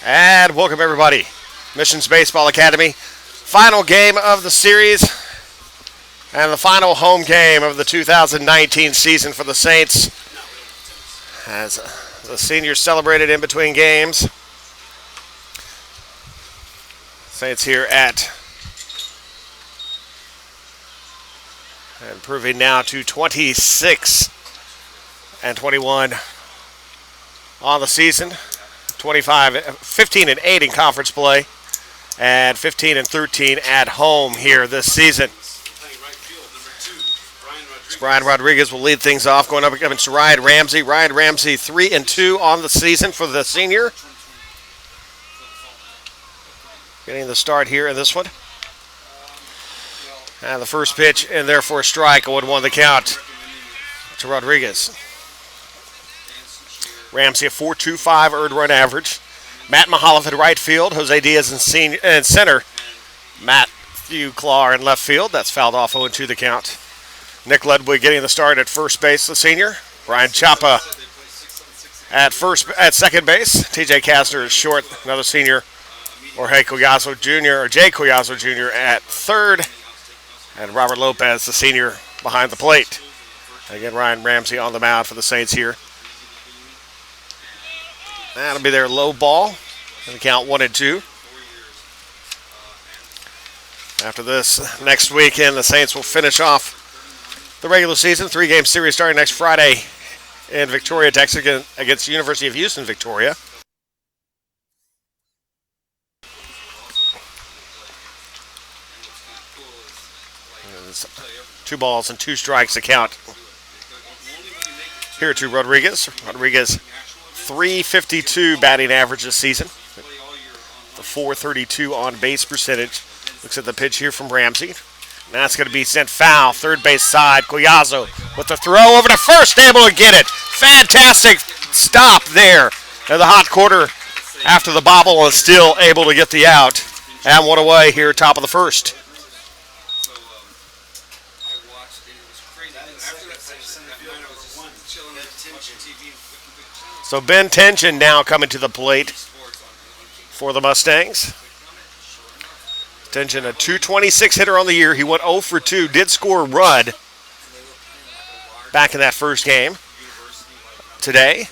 And welcome everybody. Missions Baseball Academy. Final game of the series and the final home game of the 2019 season for the Saints as the seniors celebrated in between games. Saints here at improving now to 26-21 on the season. 15-8 in conference play, and 15-13 at home here this season. Brian Rodriguez will lead things off, going up against Ryan Ramsey. Ryan Ramsey 3-2 on the season for the senior. Getting the start here in this one. And the first pitch, and therefore a strike. 0-1 the count to Rodriguez. Ramsey a 4.25 earned run average. Matt Mahaloff at right field. Jose Diaz in center. Matthew Clar in left field. That's fouled off 0-2 the count. Nick Ludwig getting the start at first base, the senior. Brian Chapa at second base. TJ Kastner is short, another senior. Jay Collazo Jr. at third. And Robert Lopez, the senior, behind the plate. Again, Ryan Ramsey on the mound for the Saints here. That'll be their low ball. And the count 1-2. After this, next weekend, the Saints will finish off the regular season. 3-game series starting next Friday in Victoria, Texas against the University of Houston, Victoria. Two balls and two strikes to count. Here to Rodriguez. Rodriguez, 352 batting average this season. The 432 on base percentage. Looks at the pitch here from Ramsey. That's going to be sent foul. Third base side. Collazo with the throw over to first, able to get it. Fantastic stop there in the hot quarter after the bobble, and still able to get the out. And one away here, top of the first. So Ben Tension now coming to the plate for the Mustangs. Tension, a .226 hitter on the year. He went 0 for 2, did score a run back in that first game today.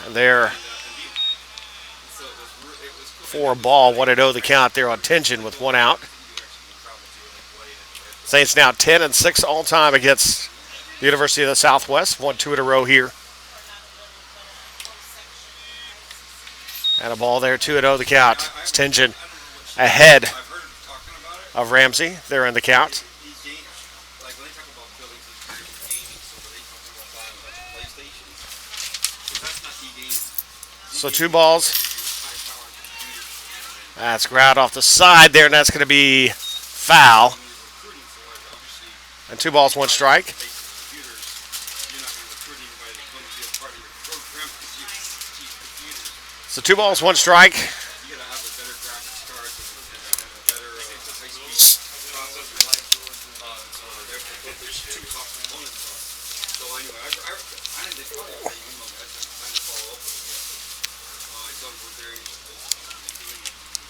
And they're 4-ball, 1-0 the count there on Tension with one out. Saints now 10-6 all time against the University of the Southwest. 1-2 in a row here. And a ball there, 2-0 the count. It's Tension ahead of Ramsey. They're in the count. So 2 balls. That's ground off the side there, and that's going to be foul. And 2 balls, 1 strike. So 2 balls, 1 strike.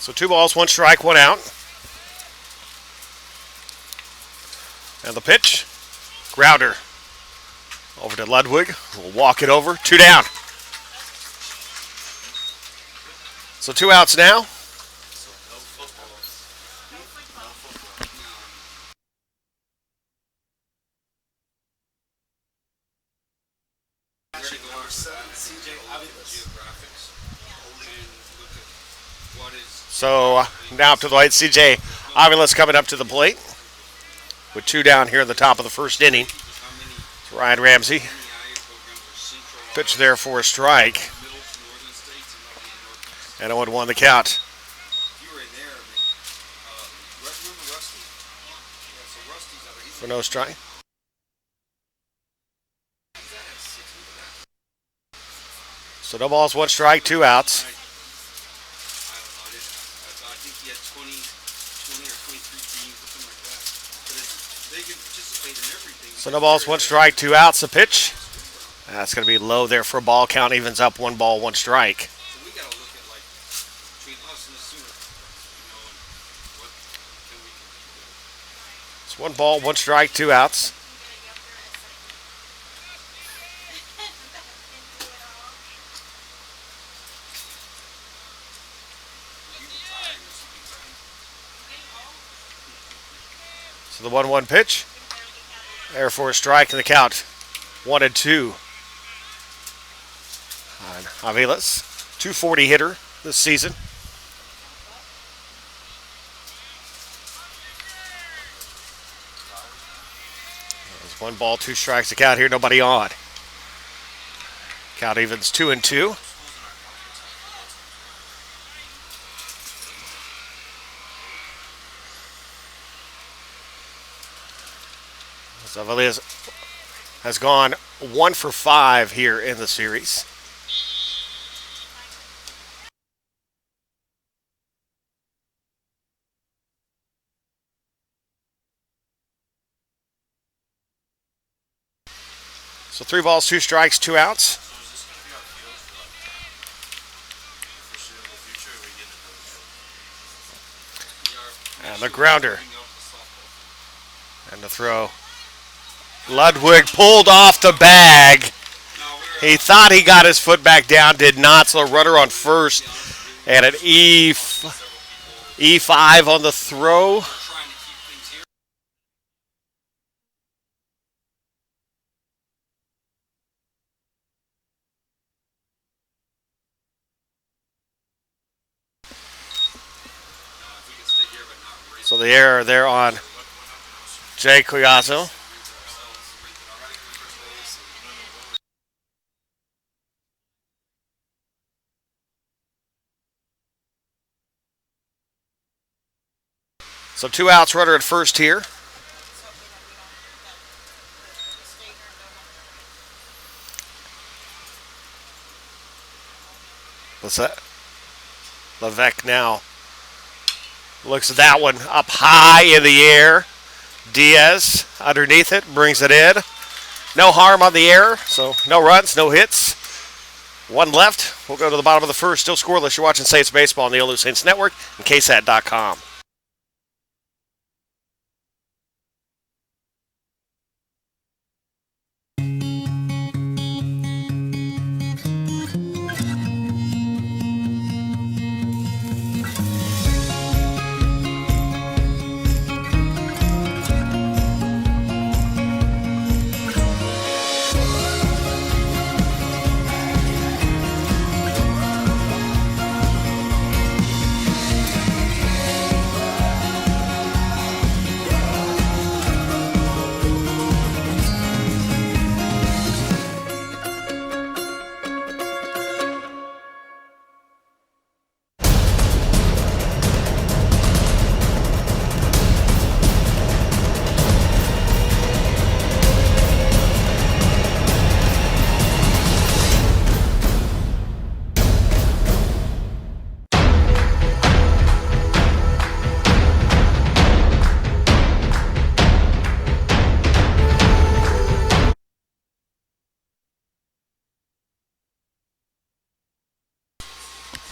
So 2 balls, 1 strike, 1 out. And the pitch, grounder over to Ludwig. We'll walk it over, 2 down. So 2 outs now. So now up to the right, CJ Avila's coming up to the plate with 2 down here in the top of the first inning. It's Ryan Ramsey. Pitch there for a strike. And 0-1 the count. For no strike. So no balls, 1 strike, 2 outs. So no balls, 1 strike, 2 outs. The pitch That's going to be low there for a ball. Count evens up 1 ball, 1 strike. So we got to look at, like, between us and the Sooners, and what can we do? It's 1 ball, 1 strike, 2 outs. So the 1-1 pitch. There for a strike in the count. 1-2. On Aviles, 240 hitter this season. There's 1 ball, 2 strikes to count here. Nobody on. Count evens 2-2. Aviles has gone 1 for 5 here in the series. So 3 balls, 2 strikes, 2 outs. And the grounder. And the throw. Ludwig pulled off the bag. He thought he got his foot back down, did not. So a runner on first. And an E5 on the throw. So the error there on Jay Collazo. So 2 outs, runner at first here. What's that? Levesque now looks at that one up high in the air. Diaz underneath it, brings it in. No harm on the air, so no runs, no hits. 1 left. We'll go to the bottom of the first. Still scoreless. You're watching Saints Baseball on the OLLU Saints Network and KSAT.com.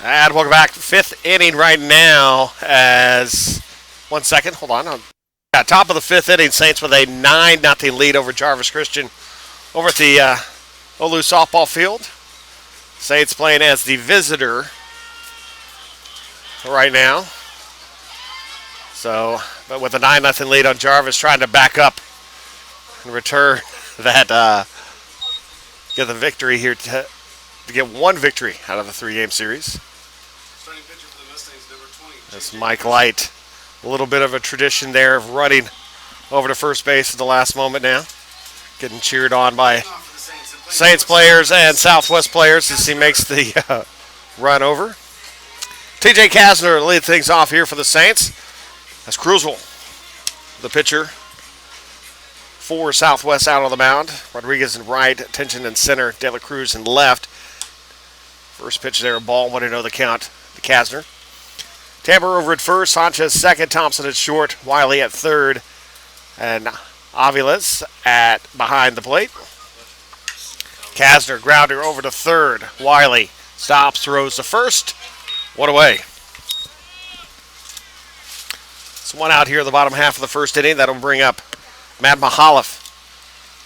And welcome back. 5th inning right now as 1 second. Hold on. Top of the 5th inning, Saints with a 9-0 lead over Jarvis Christian over at the OLLU softball field. Saints playing as the visitor right now. So, but with a 9-0 lead on Jarvis, trying to back up and return that, get the victory here to get 1 victory out of the 3-game series. That's Mike Light. A little bit of a tradition there of running over to first base at the last moment now. Getting cheered on by Saints players and Southwest players as he makes the run over. TJ Kasner lead things off here for the Saints. That's Cruzel, the pitcher. 4 Southwest out on the mound. Rodriguez in right, Tension in center, De La Cruz in left. First pitch there, a ball, 1-0 the count to Kasner. Tamper over at first, Sanchez second, Thompson at short, Wiley at third, and Aviles at behind the plate. Kasner, grounder over to third. Wiley stops, throws to first. One away. So one out here in the bottom half of the first inning. That'll bring up Matt Mahaloff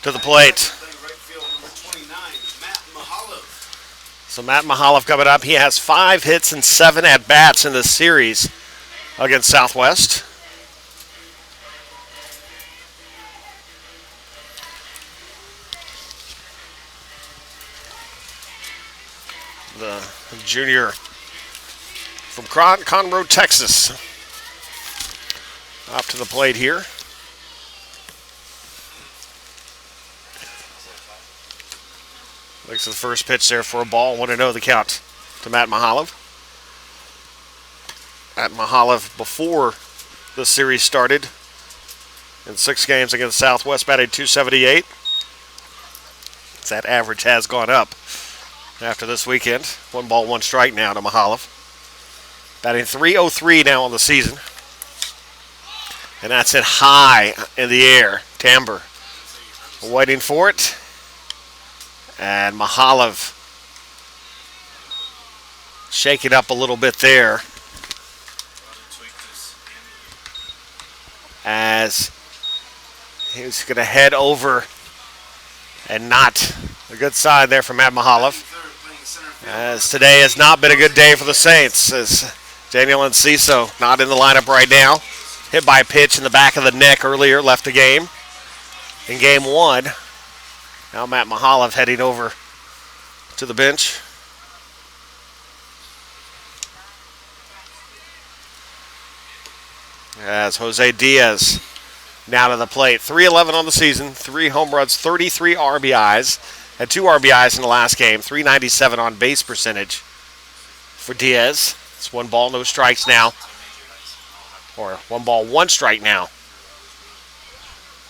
to the plate. So Matt Mahaloff coming up. He has 5 hits and 7 at-bats in this series against Southwest. The junior from Conroe, Texas. Up to the plate here. Looks at the first pitch there for a ball. 1-0 the count to Matt Mahaloff. Matt Mahaloff, before the series started, in 6 games against Southwest, batted .278. That average has gone up after this weekend. 1 ball, 1 strike now to Mahaloff. Batting .303 now on the season. And that's it high in the air. Tamber waiting for it. And Mahaloff shaking up a little bit there as he's going to head over, and not a good sign there from Matt Mahaloff, as today has not been a good day for the Saints, as Daniel Enciso not in the lineup right now. Hit by a pitch in the back of the neck earlier, left the game in game 1. Now Matt Mahaloff heading over to the bench. As Jose Diaz now to the plate. 3-11 on the season, 3 home runs, 33 RBIs. Had 2 RBIs in the last game, 397 on base percentage for Diaz. It's 1 ball, no strikes now. Or 1 ball, 1 strike now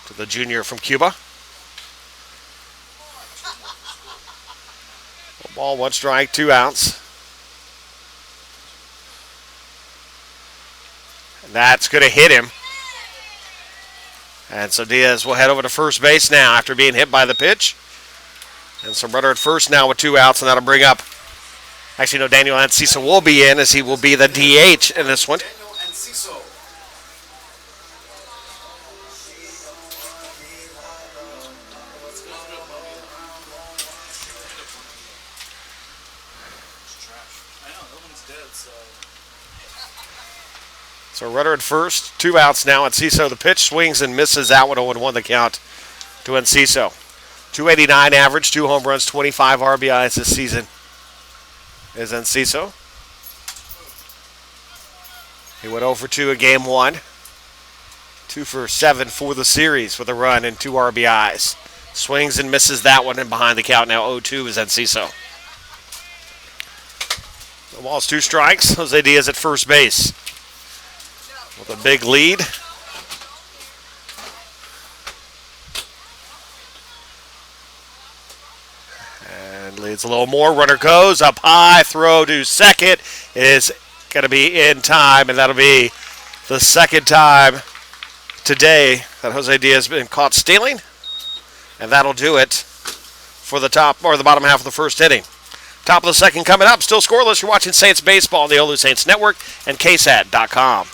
to the junior from Cuba. 1 ball, 1 strike, 2 outs. And that's going to hit him. And so Diaz will head over to first base now after being hit by the pitch. And some runner at first now with 2 outs, and that'll bring up, actually no, Daniel Enciso will be in, as he will be the DH in this one. So runner at first, 2 outs now. Enciso, the pitch, swings and misses. That one 0-1 the count to Enciso. 289 average, 2 home runs, 25 RBIs this season is Enciso. He went 0 for 2 in game 1. 2 for 7 for the series with a run and 2 RBIs. Swings and misses that one, and behind the count now 0-2 is Enciso. The ball's 2 strikes. Jose Diaz at first base with a big lead. And leads a little more. Runner goes up high. Throw to second is going to be in time, and that'll be the second time today that Jose Diaz has been caught stealing. And that'll do it for the top or the bottom half of the first inning. Top of the second coming up. Still scoreless. You're watching Saints Baseball on the OLLU Saints Network and KSAT.com.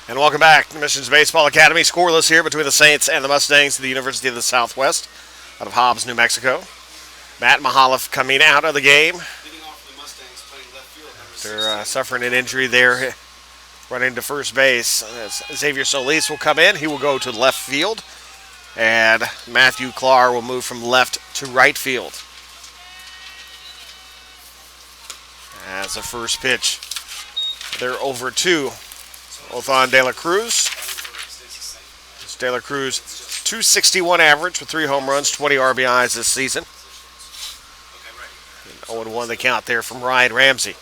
And welcome back to Missions Baseball Academy. Scoreless here between the Saints and the Mustangs of the University of the Southwest out of Hobbs, New Mexico. Matt Mahaloff coming out of the game after suffering an injury there, running to first base. Xavier Solis will come in. He will go to left field. And Matthew Clark will move from left to right field. As the first pitch, they're over 2. Othan De La Cruz. De La Cruz, 261 average with 3 home runs, 20 RBIs this season. 0-1 the count there from Ryan Ramsey.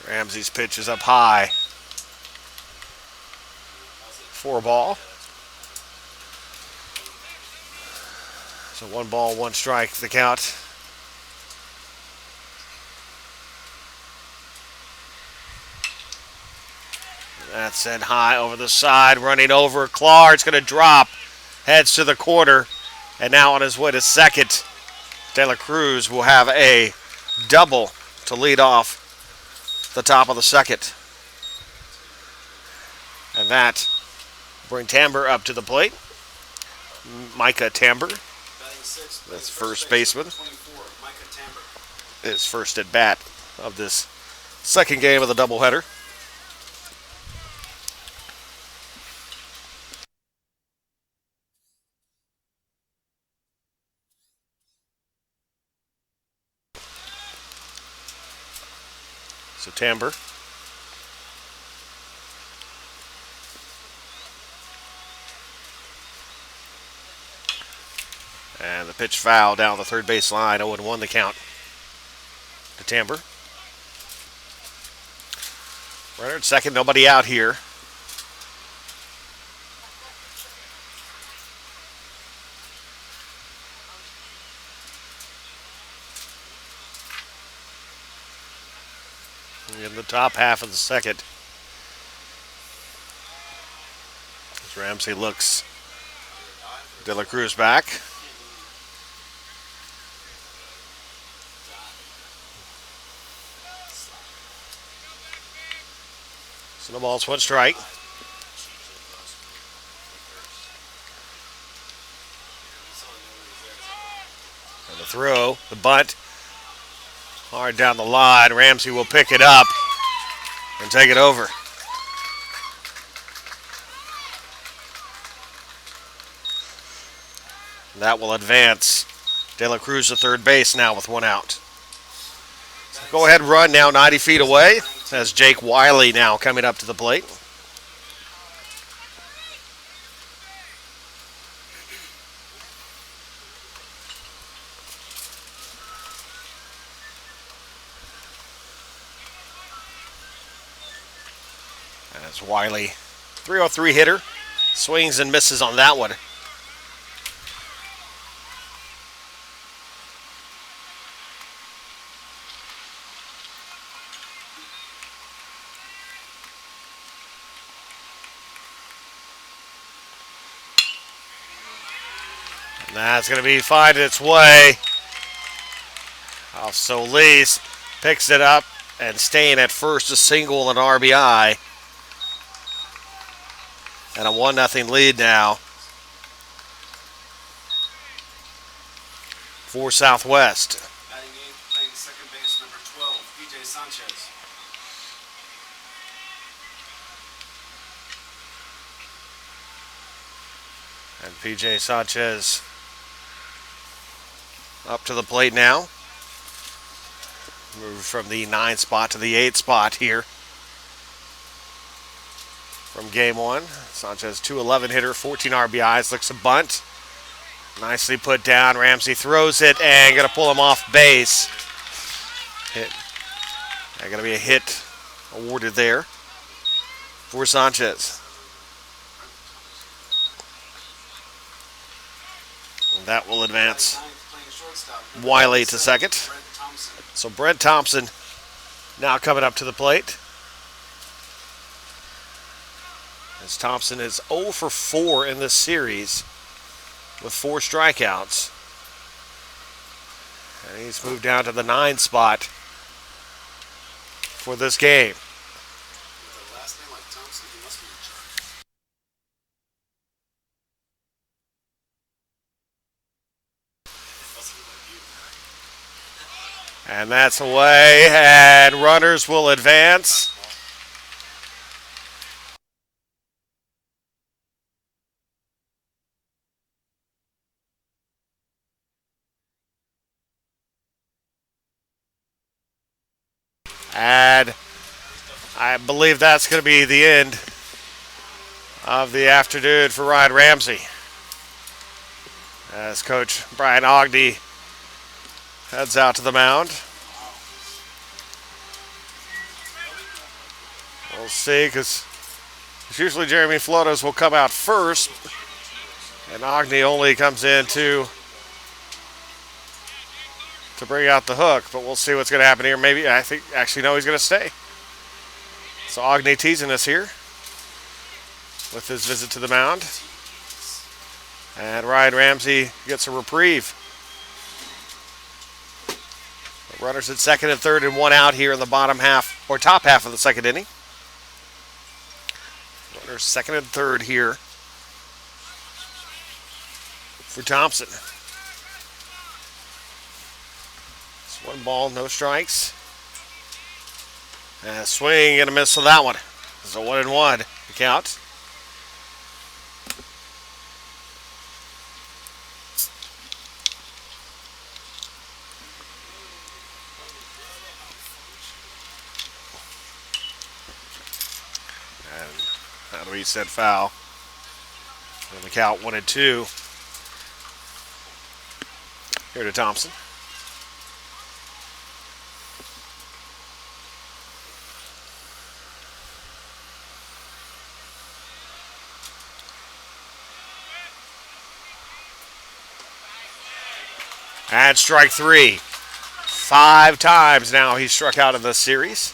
Ramsey's pitch is up high. 4 ball. So 1 ball, 1 strike, the count. That's sent high over the side, running over. Clark's going to drop, heads to the corner, and now on his way to second. De La Cruz will have a double to lead off the top of the second. And that bring Tamber up to the plate. Micah Tamber, that's first baseman. His first at bat of this second game of the doubleheader. So Tamber. And the pitch foul down the third base line. 0-1 the count to Tamber. Runner at second, nobody out here. In the top half of the second, as Ramsey looks De La Cruz back. So the ball's 1 strike. And the throw, the bunt, hard down the line. Ramsey will pick it up and take it over. That will advance De La Cruz to third base now with 1 out. So go ahead and run now 90 feet away. As Jake Wiley now coming up to the plate. As Wiley, 303 hitter, swings and misses on that one. That's going to be finding its way. Solis picks it up and staying at first, a single and RBI. And a 1-0 lead now for Southwest. Batting eighth, playing second base, number 12, PJ Sanchez. And PJ Sanchez up to the plate now. Moved from the 9 spot to the 8 spot here from game 1. Sanchez, 211 hitter, 14 RBIs, looks a bunt. Nicely put down. Ramsey throws it and going to pull him off base. Hit. Going to be a hit awarded there for Sanchez. And that will advance Wiley to second. So Brent Thompson now coming up to the plate. As Thompson is 0 for 4 in this series with 4 strikeouts. And he's moved down to the 9 spot for this game. With a last name like Thompson, he must be a jerk. Must be like you. And that's away, and runners will advance. And I believe that's going to be the end of the afternoon for Ryan Ramsey, as Coach Brian Ogden heads out to the mound. We'll see, because usually Jeremy Flotos will come out first, and Ogden only comes in to bring out the hook, but we'll see what's going to happen here. Maybe, I think, actually, no, he's going to stay. So Ogden teasing us here with his visit to the mound. And Ryan Ramsey gets a reprieve. The runners at second and third and one out here in the bottom half, or top half of the second inning. Runners second and third here for Thompson. It's one ball, no strikes. And a swing and a miss on that one. It's a 1-1 the count. And that'll be said foul. And the count 1-2 here to Thompson. And strike three. 5 times now he's struck out in this series.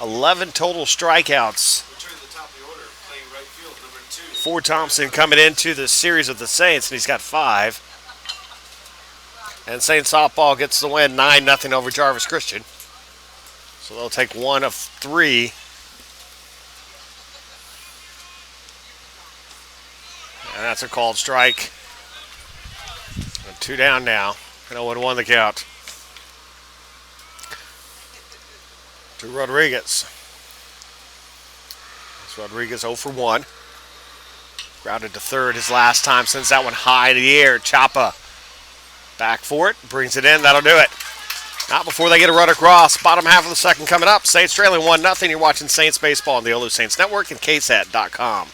11 total strikeouts Returning to the top of the order, playing right field, number 2. for Thompson coming into this series with the Saints, and he's got 5. And Saints softball gets the win 9-0 over Jarvis Christian. So they'll take 1 of 3. And that's a called strike. 2 down now, and 0-1 the count to Rodriguez. It's Rodriguez 0 for 1. Grounded to third his last time, sends that one high in the air. Chapa back for it, brings it in, that'll do it. Not before they get a run across. Bottom half of the second coming up. Saints trailing 1-0. You're watching Saints baseball on the OLLU Saints Network and KSAT.com.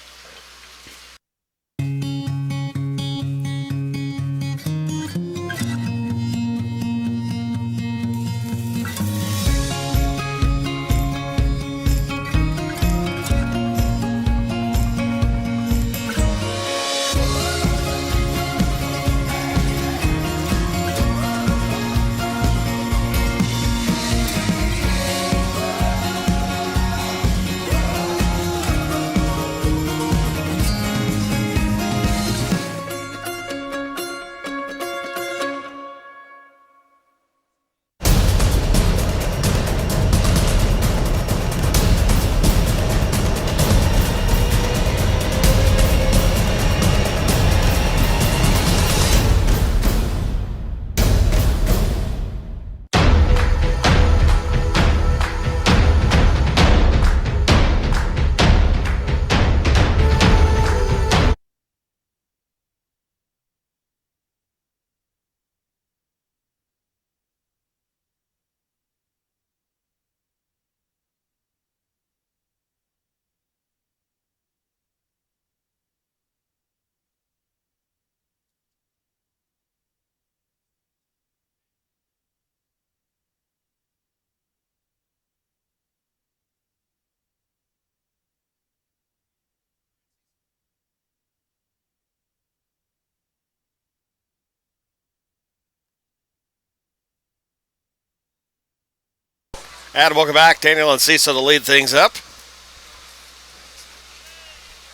And welcome back. Daniel and Cecil to lead things up,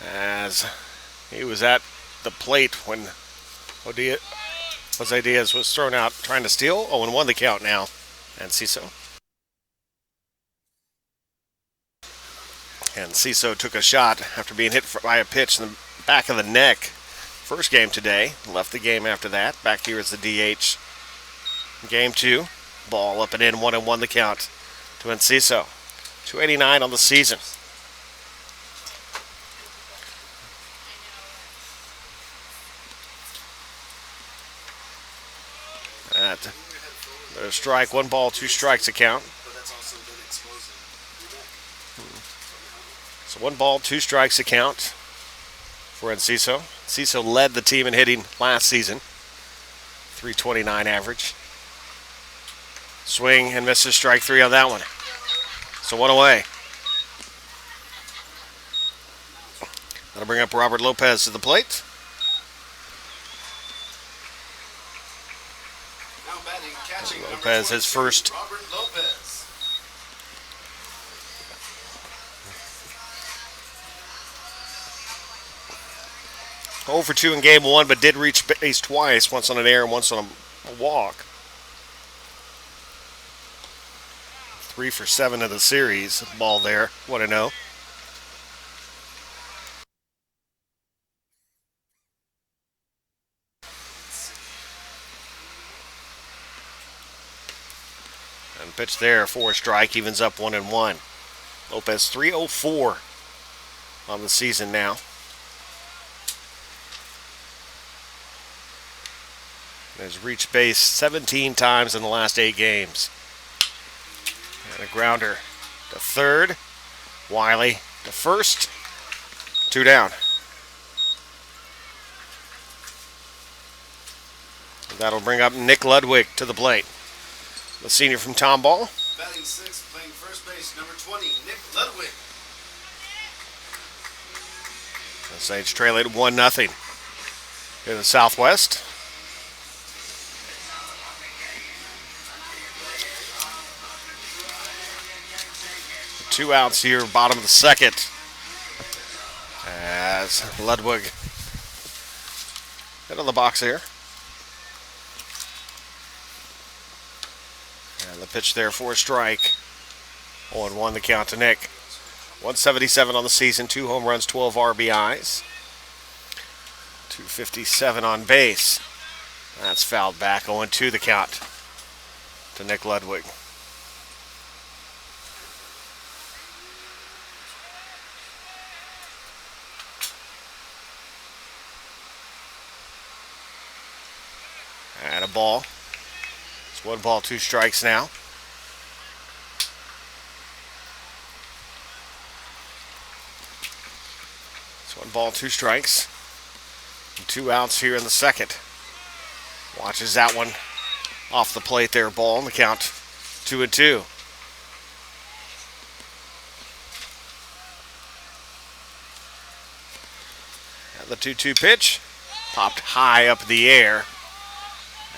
as he was at the plate when Jose Diaz was thrown out trying to steal. 0-1 the count now. Enciso. And Enciso took a shot after being hit by a pitch in the back of the neck. First game today. Left the game after that. Back here is the DH. Game 2. Ball up and in. 1-1 the count to Enciso. 289 on the season. There's a strike. 1 ball, 2 strikes account. So 1 ball, 2 strikes account for Enciso. Enciso led the team in hitting last season. 329 average. Swing and misses, strike 3 on that one. So 1 away. That'll bring up Robert Lopez to the plate. Now batting, catching Lopez, his first. Robert Lopez. For 2 in game 1, but did reach base twice, once on an error and once on a walk. 3 for 7 of the series. Ball there, 1-0. And pitch there for a strike, evens up 1-1. Lopez 304 on the season now. Has reached base 17 times in the last 8 games. And a grounder to third. Wiley to first. 2 down. And that'll bring up Nick Ludwig to the plate. The senior from Tomball. Batting 6th, playing first base, number 20, Nick Ludwig. The Saints trail it 1-0 in the Southwest. 2 outs here, bottom of the second. As Ludwig hit on the box here. And the pitch there for a strike. 0-1 the count to Nick. 177 on the season, 2 home runs, 12 RBIs. 257 on base. That's fouled back. 0-2 the count to Nick Ludwig. And a ball. It's 1 ball, 2 strikes now. It's 1 ball, 2 strikes. And 2 outs here in the second. Watches that one off the plate there. Ball in the count. 2-2. And the 2-2 pitch. Popped high up in the air.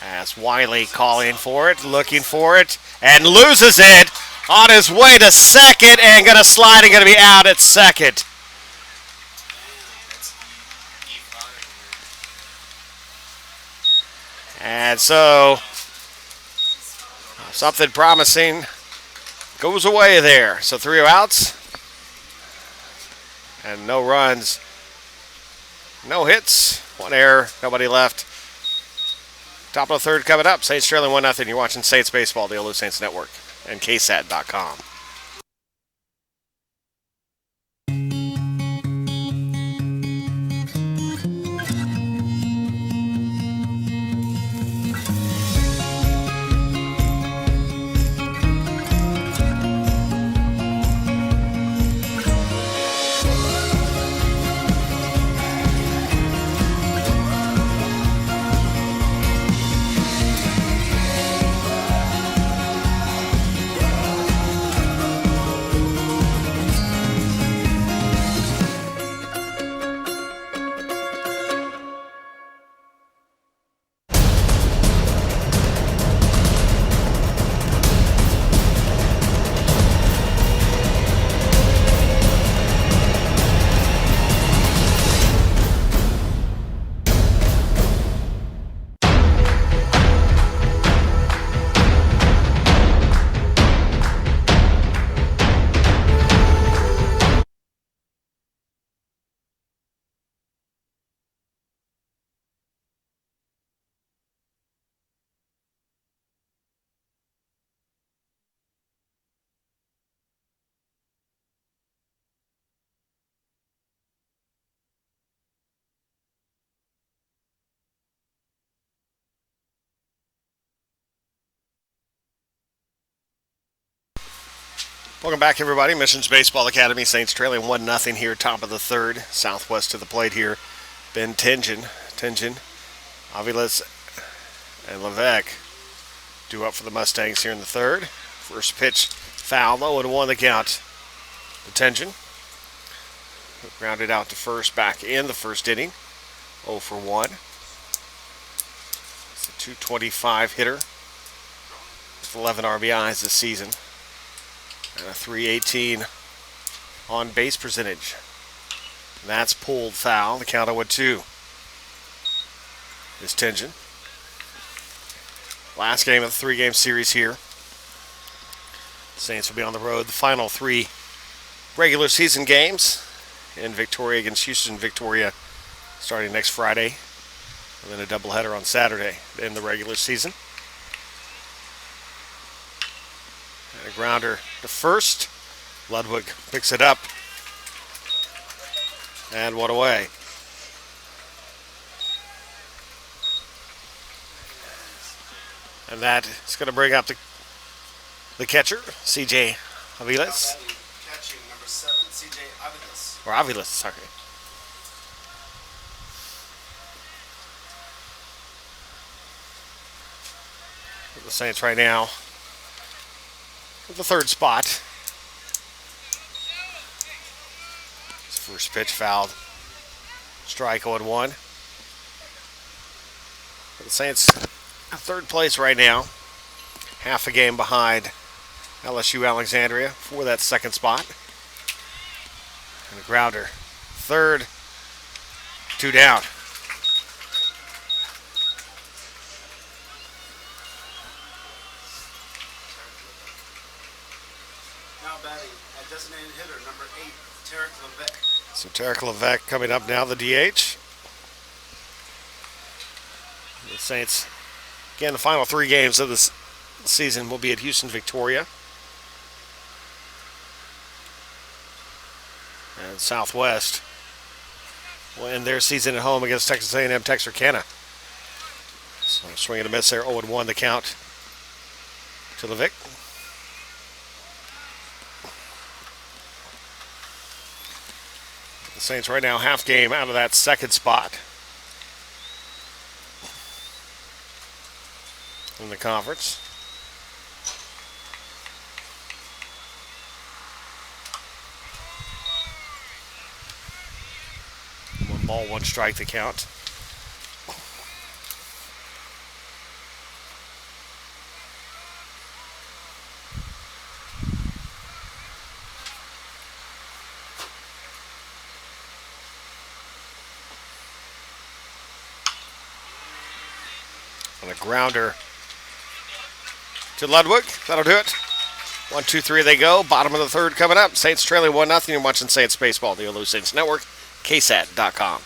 As Wiley calling for it, looking for it, and loses it on his way to second and going to slide and going to be out at second. And so, something promising goes away there. So 3 outs and no runs, no hits, 1 error, nobody left. Top of the third coming up. Saints trailing 1-0. You're watching Saints Baseball, the OLLU Saints Network, and KSAT.com. Welcome back, everybody. Missions Baseball Academy. Saints trailing 1-0 here, top of the third. Southwest to the plate here. Ben Tingen, Aviles, and Levesque due up for the Mustangs here in the third. First pitch foul, 0-1 the count. The Tingen grounded out to first back in the first inning. 0 for 1. It's a 225 hitter with 11 RBIs this season. And a 318 on base percentage. And that's pulled foul. The count 0-2 is Tingen. Last game of the 3-game series here. The Saints will be on the road. The final 3 regular season games in Victoria against Houston, Victoria, starting next Friday. And then a doubleheader on Saturday in the regular season. And a grounder to first. Ludwig picks it up. And one away. And that is going to bring up the catcher, C.J. Aviles. Catching number 7, C.J. Aviles. Or Aviles, sorry. The Saints right now at the third spot. His first pitch fouled. Strike 0-1. The Saints at third place right now. Half a game behind LSU Alexandria for that second spot. And a grounder. Third. 2 down. Now batting, a designated hitter, number 8, Tarek Levesque. So Tarek Levesque coming up now, the DH. The Saints, again, the final 3 games of this season will be at Houston, Victoria. And Southwest will end their season at home against Texas A&M Texarkana. So swing and a miss there, 0-1 the count to Levesque. The Saints right now half game out of that second spot in the conference. One ball, one strike the count. And a grounder to Ludwig. That'll do it. 1, 2, 3 they go. Bottom of the third coming up. Saints trailing 1-0. You're watching Saints Baseball, the OLLU Saints Network, KSAT.com.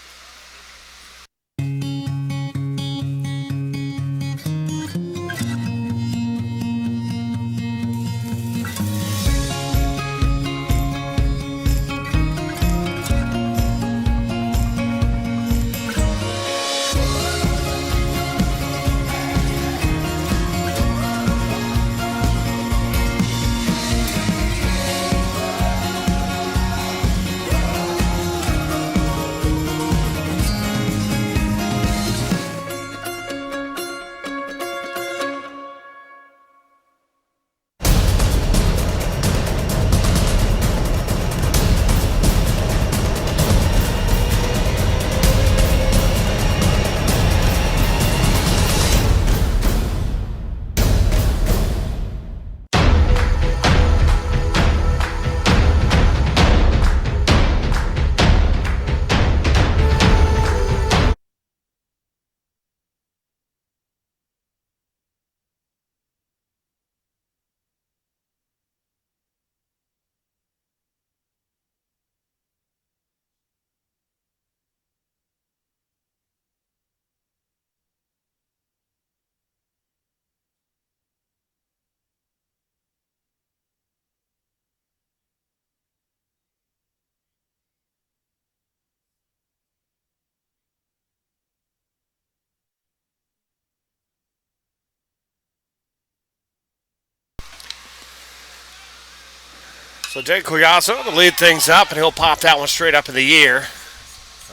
So Jake Collazo to lead things up, and he'll pop that one straight up in the air.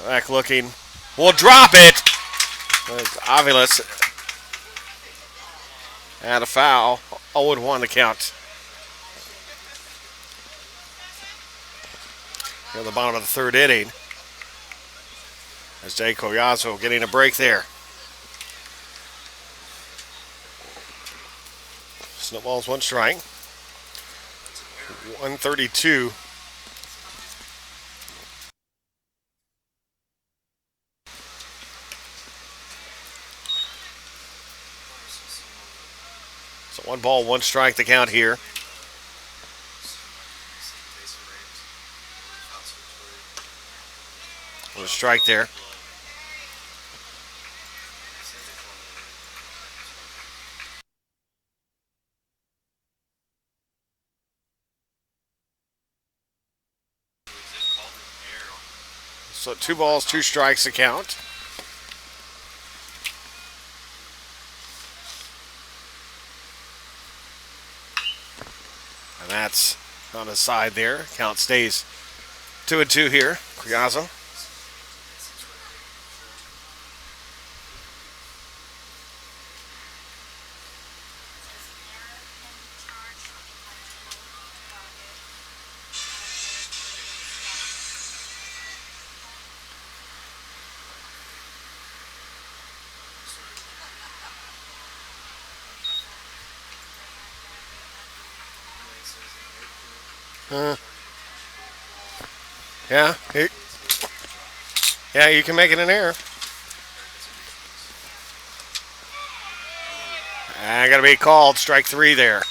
Back looking. Will drop it. Aviles and a foul. 0-1 to count. Here at the bottom of the third inning. As Jake Collazo getting a break there. Snowball's one strike. 132. So 1 ball, 1 strike to count here. A strike there. So 2 balls, 2 strikes to count. And that's on the side there. Count stays 2-2 here. Collazo. Yeah. Yeah, you can make it an error. I got to be called. Strike 3 there.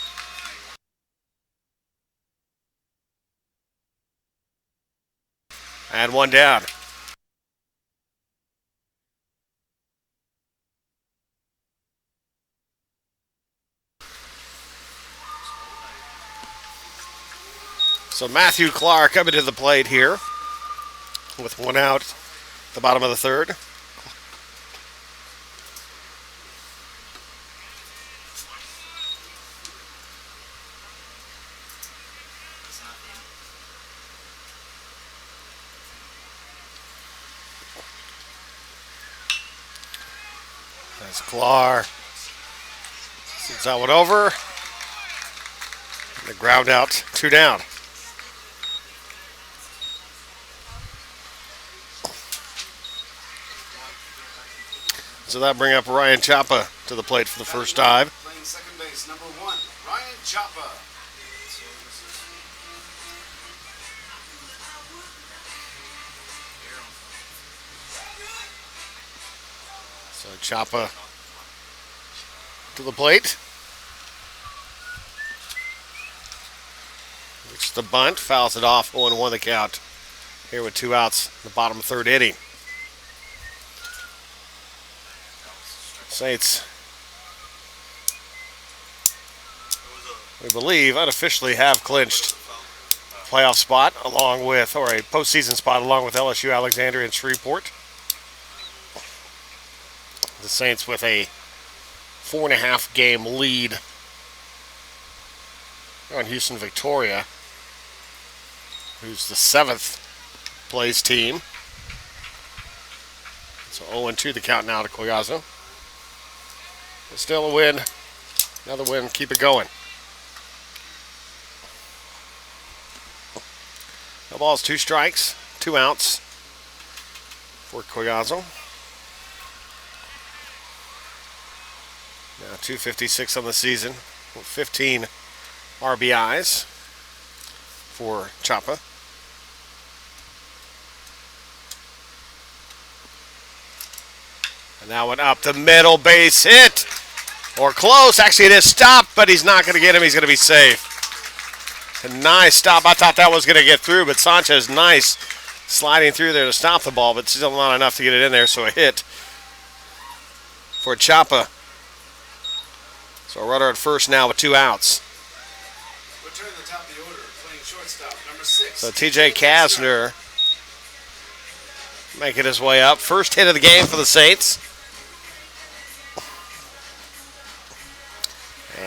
And 1 down. So Matthew Clark coming to the plate here with 1 out at the bottom of the third. That's Clark. Sends that one over. And the ground out, 2 down. So that bring up Ryan Chapa to the plate for the first dive. Playing second base, number 1, Ryan Chapa. So Chapa to the plate. Reaches the bunt, fouls it off, 0-1 the count. Here with 2 outs in the bottom of the third inning. Saints, we believe, unofficially have clinched playoff spot along with, or a postseason spot along with LSU, Alexandria, and Shreveport. The Saints with a 4.5 game lead on Houston Victoria, who's the 7th place team. So 0-2 the count now to Collazo. But still a win. Another win. Keep it going. No balls, 2 strikes, 2 outs for Collazo. Now 256 on the season, 15 RBIs for Chapa. And that one up the middle, base hit. Or close. Actually, it is stopped, but he's not going to get him. He's going to be safe. A nice stop. I thought that was going to get through, but Sanchez, nice sliding through there to stop the ball, but still not enough to get it in there, so a hit for Chapa. So a runner at first now with 2 outs. Return to the top of the order, playing shortstop, number 6. So TJ Kasner making his way up. First hit of the game for the Saints.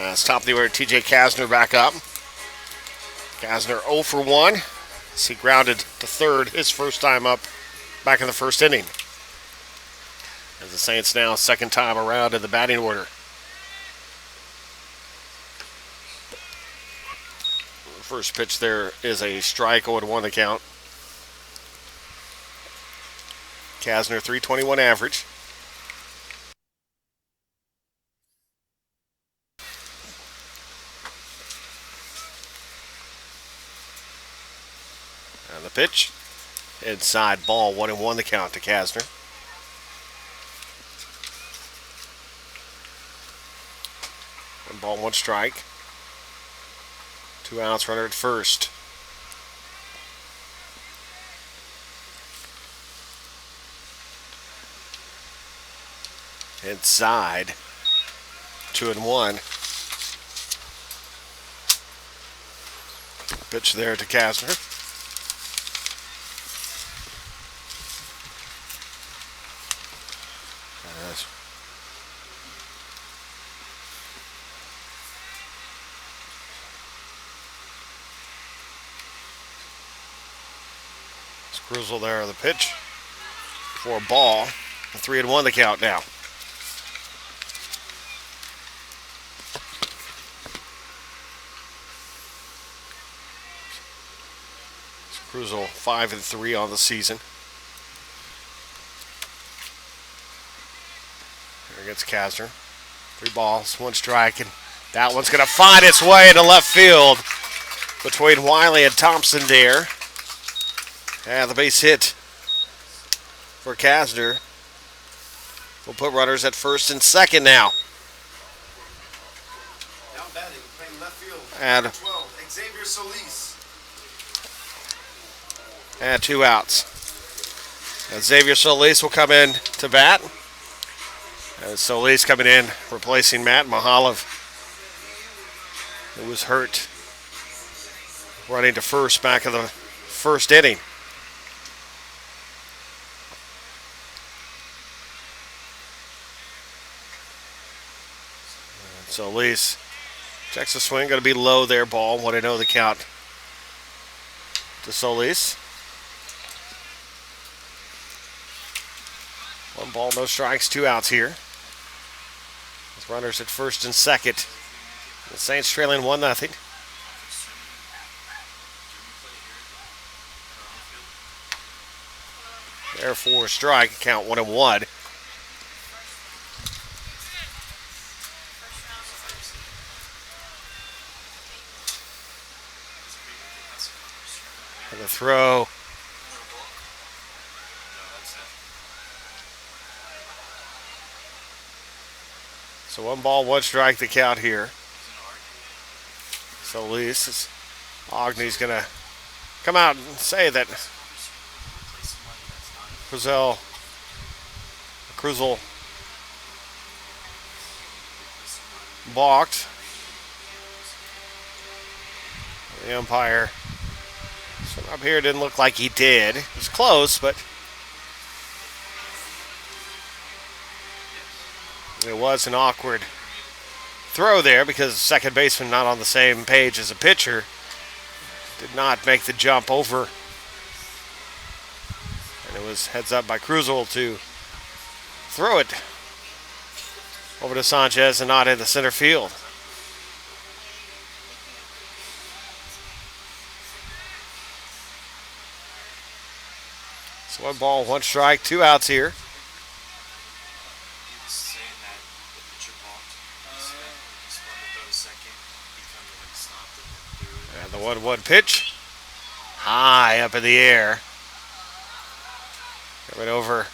It's top of the order, TJ Kasner back up. Kasner 0 for 1. He grounded to third his first time up back in the first inning. As the Saints now second time around in the batting order. First pitch there is a strike, 0-1 the count. Kasner 321 average. And the pitch, inside ball, 1-1 the count to Kasner. One ball, one strike. 2 outs, runner at first. Inside, 2-1. Pitch there to Kasner. Cruzel there on the pitch for a ball. 3-1 the count now. Cruzel 5-3 on the season. There gets Kasner. 3 balls, 1 strike, and that one's going to find its way into left field between Wiley and Thompson there. And the base hit for Kasner. We'll put runners at first and second now. Down batting, playing left field. And 12, Xavier Solis. And 2 outs. And Xavier Solis will come in to bat. And Solis coming in, replacing Matt Mahalev, who was hurt running to first back in the first inning. Solis checks the swing, going to be low there, ball. 1-0 the count to Solis. 1 ball, no strikes, 2 outs here. With runners at first and second. The Saints trailing 1-0. Therefore, a strike, count 1-1. And the throw. So 1 ball, 1 strike the count here. Solis, Ogne's going to come out and say that Cruzel balked. The umpire up here didn't look like he did. It was close, but it was an awkward throw there because the second baseman not on the same page as a pitcher did not make the jump over. And it was heads up by Cruzel to throw it over to Sanchez and not in the center field. So 1 ball, 1 strike, 2 outs here. And the 1-1 pitch. High up in the air. Coming over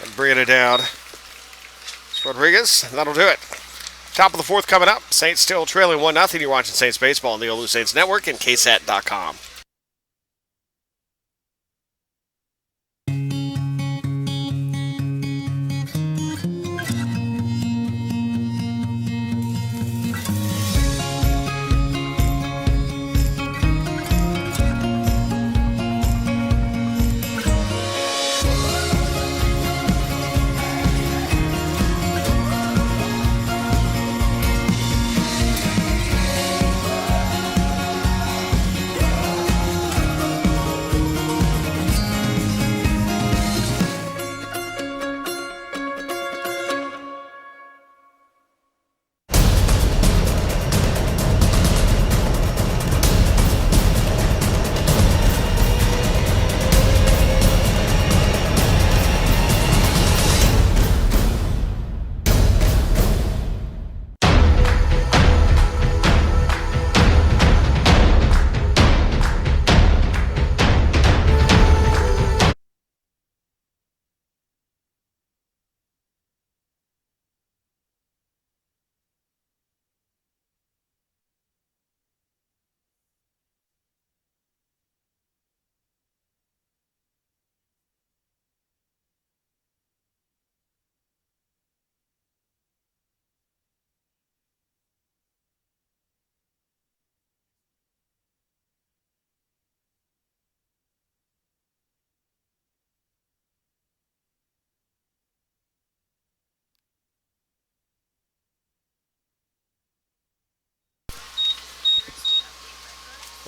and bringing it down. It's Rodriguez. That'll do it. Top of the 4th coming up. Saints still trailing 1-0. You're watching Saints Baseball on the OLLU Saints Network and KSAT.com.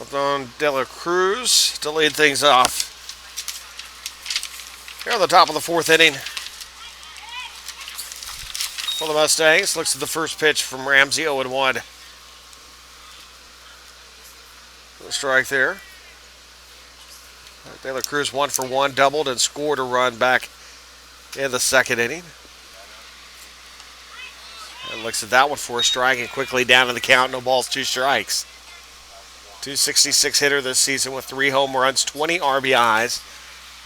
Up on De La Cruz to lead things off. Here on the top of the fourth inning for the Mustangs. Looks at the first pitch from Ramsey, 0-1. The strike there. De La Cruz 1 for 1, doubled and scored a run back in the second inning. And looks at that one for a strike and quickly down to the count. No balls, 2 strikes. 266 hitter this season with 3 home runs, 20 RBIs,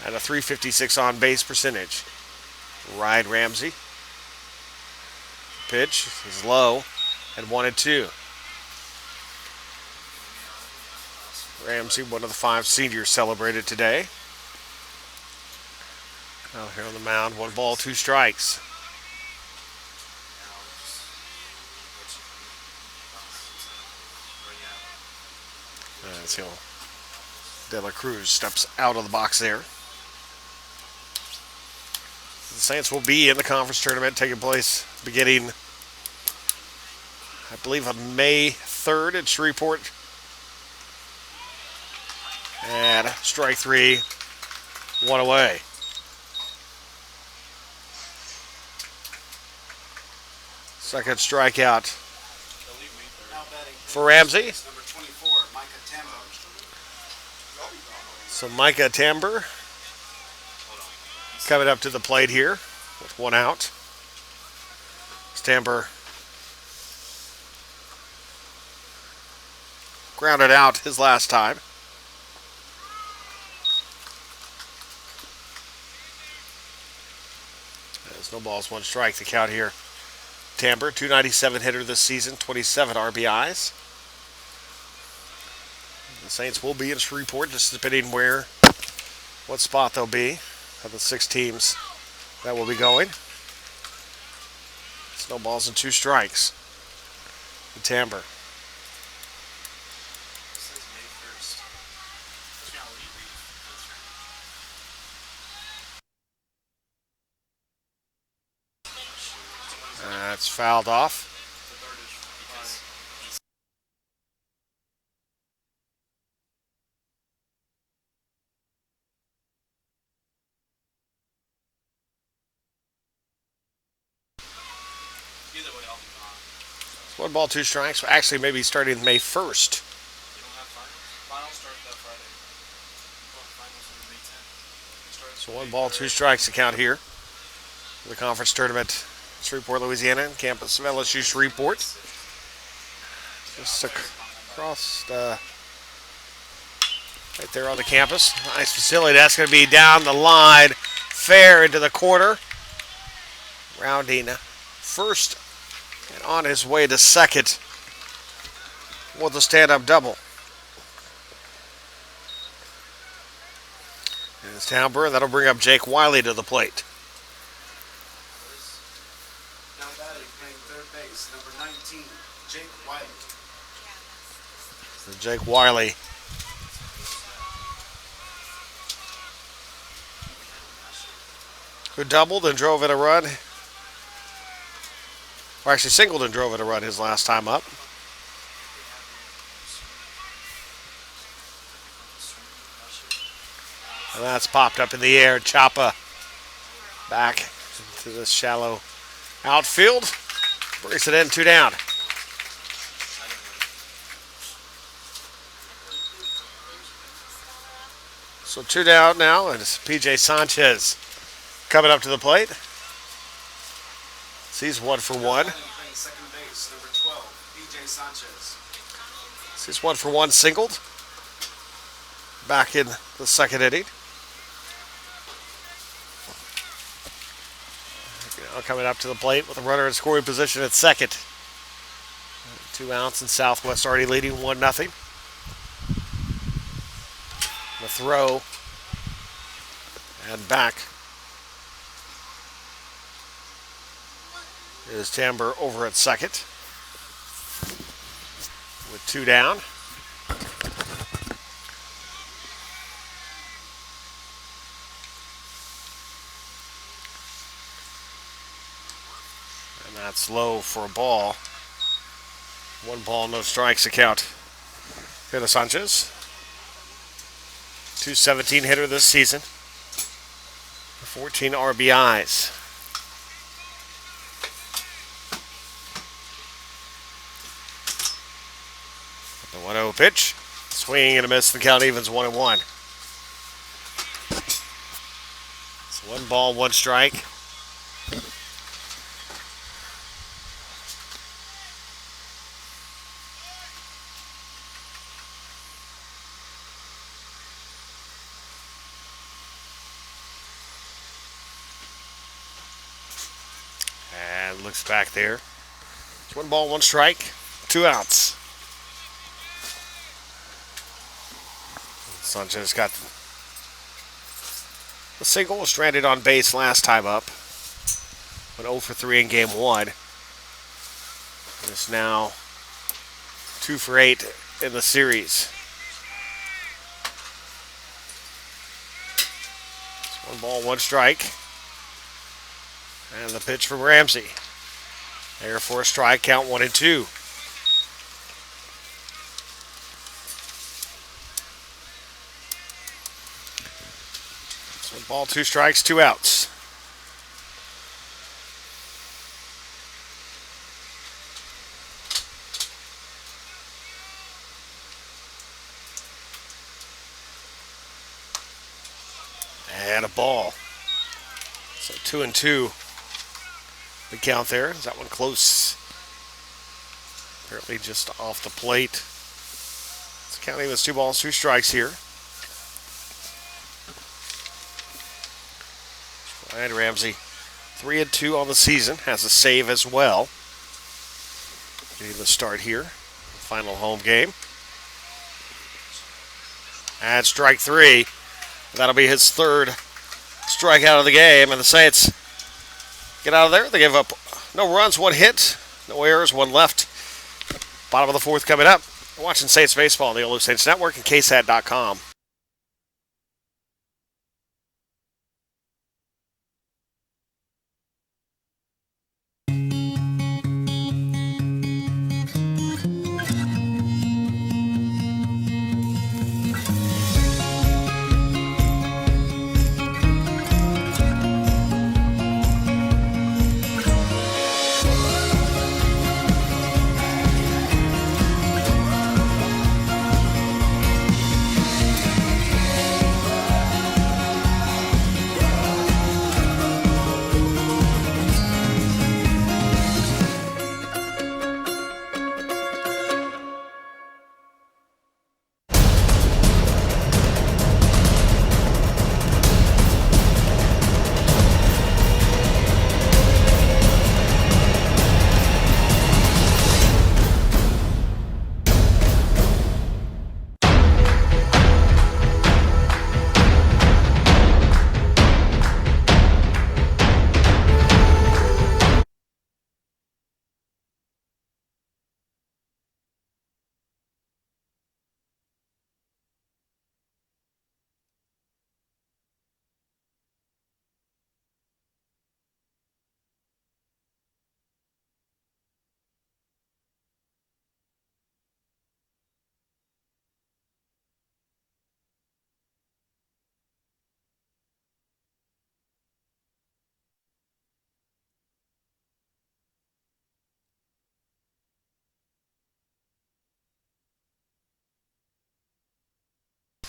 and a 356 on base percentage. Ryan Ramsey. Pitch is low at 1-2. Ramsey, one of the 5 seniors celebrated today. Out here on the mound, 1 ball, 2 strikes. As De La Cruz steps out of the box there. The Saints will be in the conference tournament taking place beginning, I believe, on May 3rd in Shreveport. And strike 3, 1 away. Second strikeout for Ramsey. So Micah Tamber coming up to the plate here with 1 out. Tamber grounded out his last time. There's no balls, 1 strike. The count here. Tamber, 297 hitter this season, 27 RBIs. The Saints will be in Shreveport, just depending what spot they'll be of the 6 teams that will be going. It's no balls and 2 strikes. The Tamber. That's fouled off. It's 1 ball, 2 strikes. Actually, maybe starting May 1st. So 1 ball, 2 strikes to count here. The conference tournament, Shreveport, Louisiana, campus of LSU Shreveport. Just across right there on the campus. Nice facility. That's going to be down the line, fair into the corner. Rounding first and on his way to second with a stand-up double. And it's Tamber, and that'll bring up Jake Wiley to the plate. Now batting, playing third base, number 19, Jake Wiley. So Jake Wiley. Who doubled and drove in a run. Or actually singled and drove in a run his last time up. And that's popped up in the air. Chapa back to this shallow outfield. Brings it in, 2 down. So 2 down now, and it's P.J. Sanchez coming up to the plate. He's 1 for 1. Second base, number 12, P.J. Sanchez. He's 1 for 1, singled. Back in the second inning. Now coming up to the plate with a runner in scoring position at second. 2 outs, and Southwest already leading 1-0. The throw. And back is Tamber over at second with 2 down. And that's low for a ball. 1 ball, no strikes to count Here to Sanchez. 217 hitter this season. 14 RBIs. The 1-0 pitch. Swing and a miss. The count evens 1-1. It's 1 ball, 1 strike. And looks back there. It's 1 ball, 1 strike. 2 outs. Sanchez got the single, stranded on base last time up. Went 0 for 3 in game 1. And is now 2 for 8 in the series. It's 1 ball, 1 strike. And the pitch from Ramsey. There for a strike, count 1-2. It's 1 ball, 2 strikes, 2 outs. And a ball. So 2-2. The count there. Is that one close? Apparently just off the plate. It's counting as 2 balls, 2 strikes here. And Ramsey 3-2 on the season. Has a save as well. Getting the start here. Final home game. And strike 3. That'll be his 3rd strikeout of the game. And the Saints get out of there. They give up no runs, 1 hit, no errors, 1 left. Bottom of the 4th coming up. We're watching Saints baseball on the OLLU Saints Network and KSAT.com.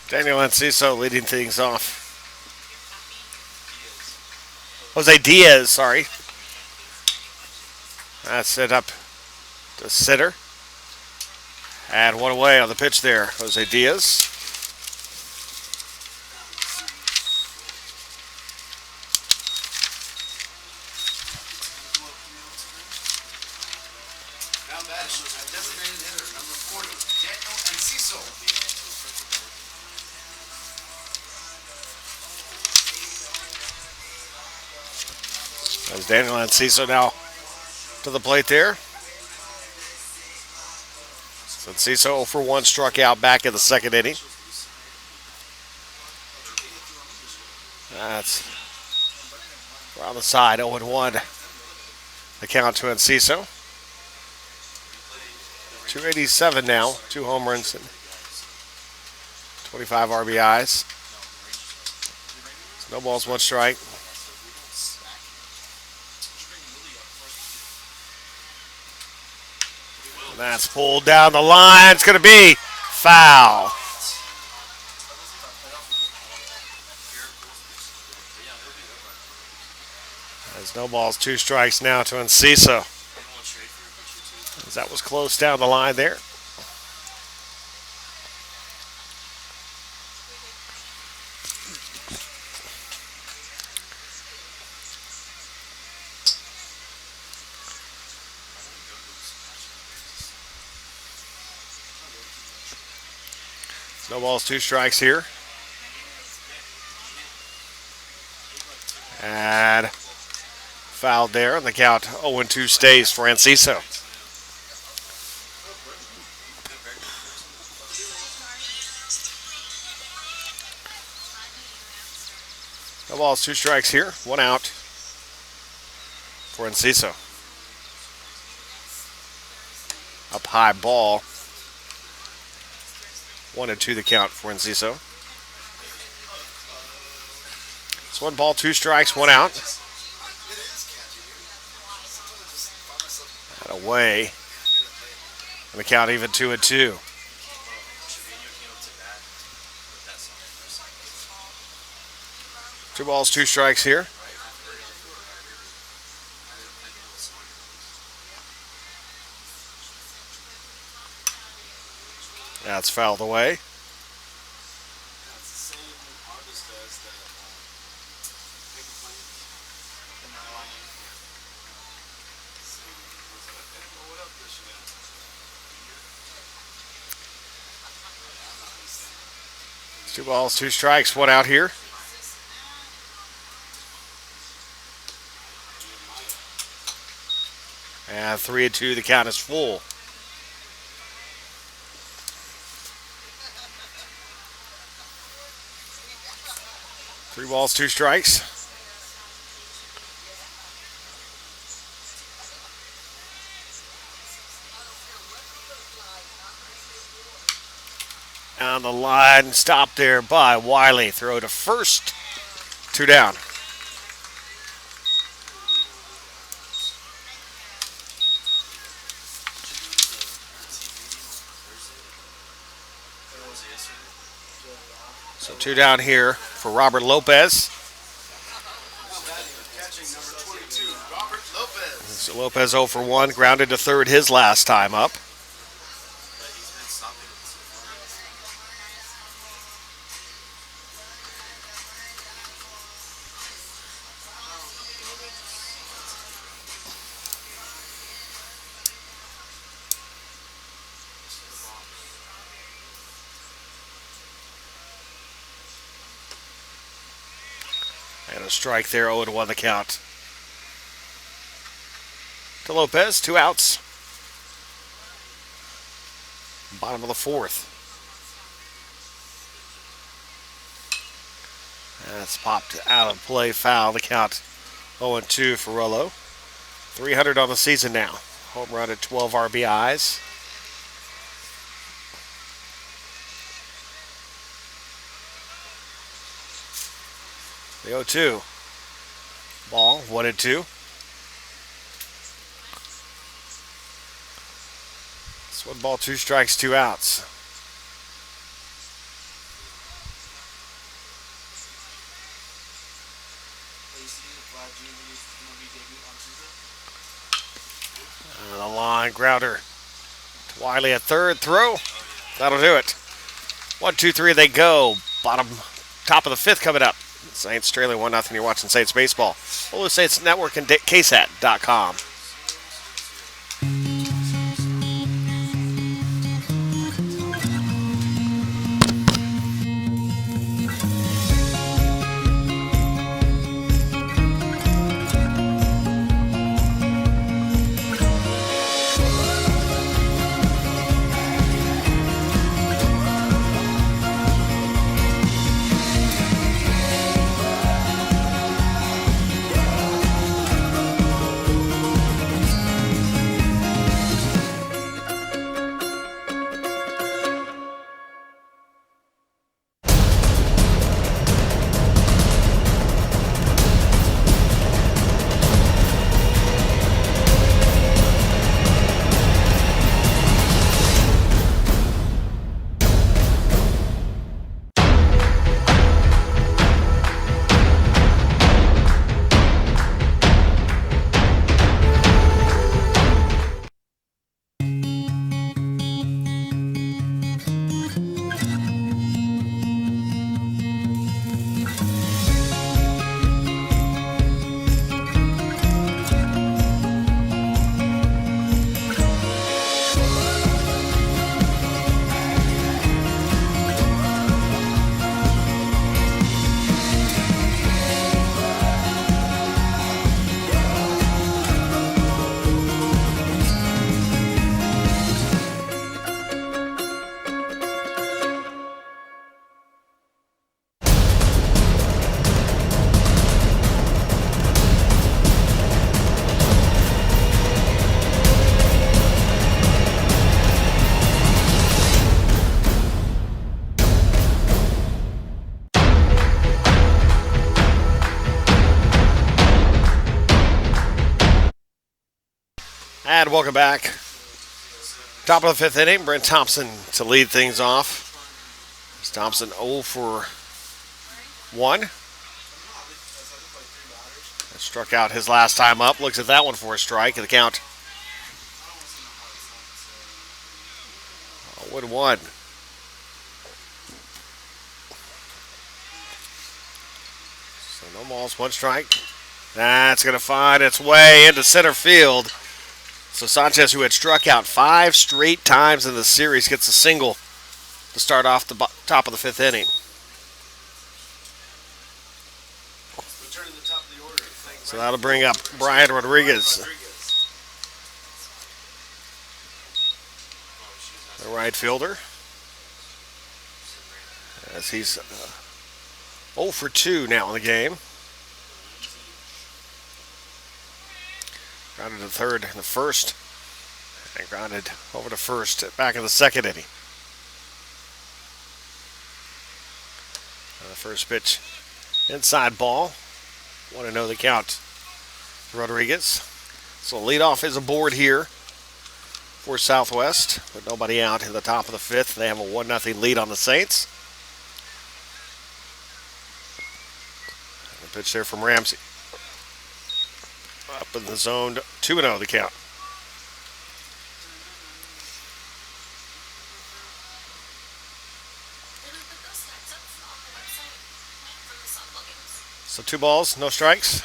Daniel Enciso leading things off. Jose Diaz, sorry. That's it up to center. And 1 away on the pitch there, Jose Diaz. Now that is a designated hitter, number 40, Daniel Enciso. As Daniel Enciso now to the plate there. So Enciso 0 for 1, struck out back in the 2nd inning. That's around the side, 0-1. The count to Enciso. 287 now, 2 home runs and 25 RBIs. No balls, one strike. And that's pulled down the line. It's going to be foul. There's no balls, two strikes now to Enciso. As that was close down the line there. No balls, two strikes here. And fouled there, and the count 0-2 stays for Enciso. No balls, two strikes here, one out for Enciso. Up high ball. 1-2 the count for Enciso. It's one ball, two strikes, one out. And away. And the count even 2-2. Two balls, two strikes here. That's fouled away. Two balls, two strikes, one out here. And 3-2, the count is full. Three balls, two strikes. On the line, stopped there by Wiley. Throw to first, two down. So two down here for Robert Lopez. So Lopez 0 for 1, grounded to third his last time up. And a strike there, 0-1 the count. To Lopez, two outs. Bottom of the fourth. That's popped out of play, foul. The count 0-2 for Rollo. 300 on the season now. Home run at 12 RBIs. The 0-2. Ball, 1-2. It's one ball, two strikes, two outs. And the line grounder to Wiley at third. Throw. That'll do it. 1, 2, 3, they go. Top of the fifth coming up. Saints trailing 1-0. You're watching Saints Baseball. OLLU Saints Network and KSAT.com. And welcome back. Top of the fifth inning, Brent Thompson to lead things off. Thompson 0 for 1. Struck out his last time up. Looks at that one for a strike. The count 0-1. So no balls, one strike. That's going to find its way into center field. So Sanchez, who had struck out 5 straight times in the series, gets a single to start off the top of the fifth inning. So that'll bring up Brian Rodriguez, the right fielder, as he's 0 for 2 now in the game. Grounded to third in the first, and grounded over to first back in the second inning. And the first pitch, inside ball. 1-0 the count. Rodriguez. So leadoff is aboard here for Southwest, but nobody out in the top of the fifth. They have a 1-0 lead on the Saints. And the pitch there from Ramsey. Up in the zone, 2-0 the count. So 2 balls, no strikes.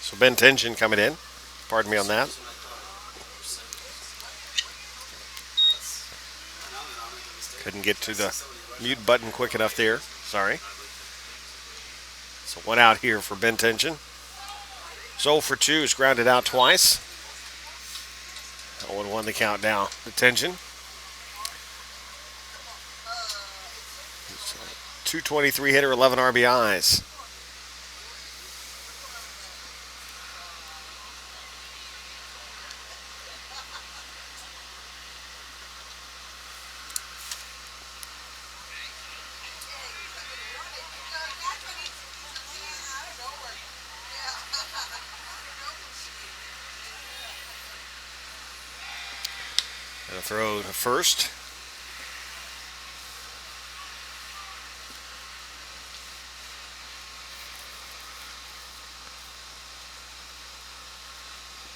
So Ben Tension coming in. Pardon me on that. Couldn't get to the mute button quick enough there. Sorry. So 1 out here for Ben Tension. 0 for 2 is grounded out twice. 0-1 the count now. The Tension. 223 hitter, 11 RBIs. And a throw to first.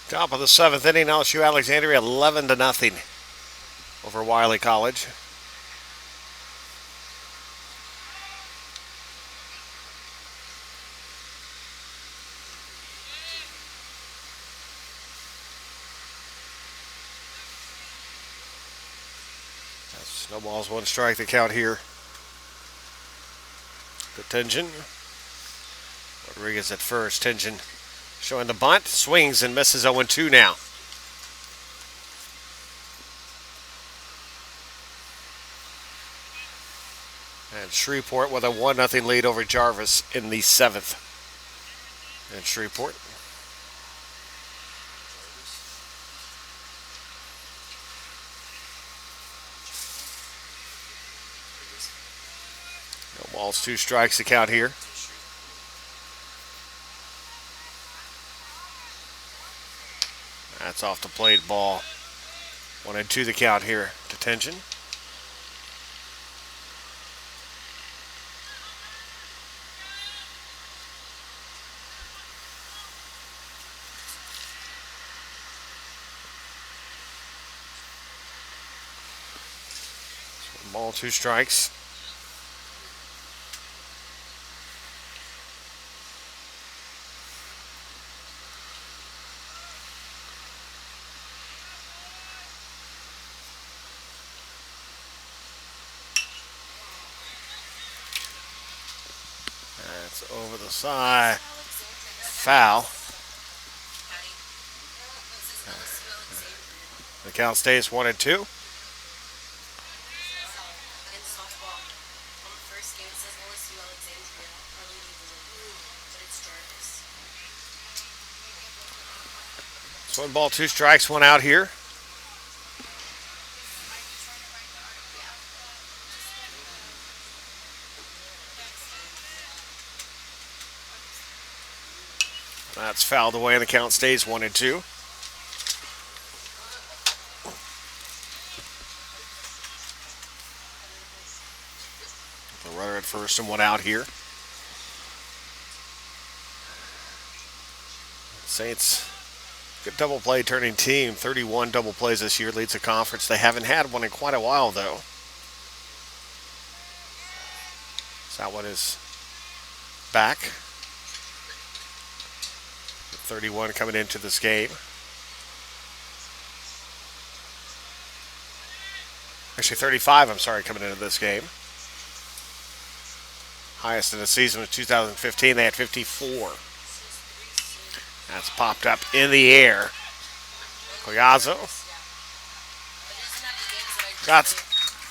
Top of the 7th inning, LSU Alexandria 11-0 over Wiley College. That's no balls, 1 strike the count here. The Tension. Rodriguez at first. Tension showing the bunt. Swings and misses 0-2 now. And Shreveport with a 1-0 lead over Jarvis in the 7th. And Shreveport. No balls, 2 strikes to count here. That's off the plate ball. 1-2 the count here. Detention. Ball, 2 strikes. That's over the side. Foul. The count stays 1-2. It's 1 ball, 2 strikes, 1 out here. That's fouled away and the count stays 1-2. The runner at first and 1 out here. Saints, good double play turning team. 31 double plays this year, leads the conference. They haven't had one in quite a while, though. So that one is back. 31 coming into this game. Actually, 35, I'm sorry, coming into this game. Highest in the season was 2015. They had 54. That's popped up in the air. Collazo got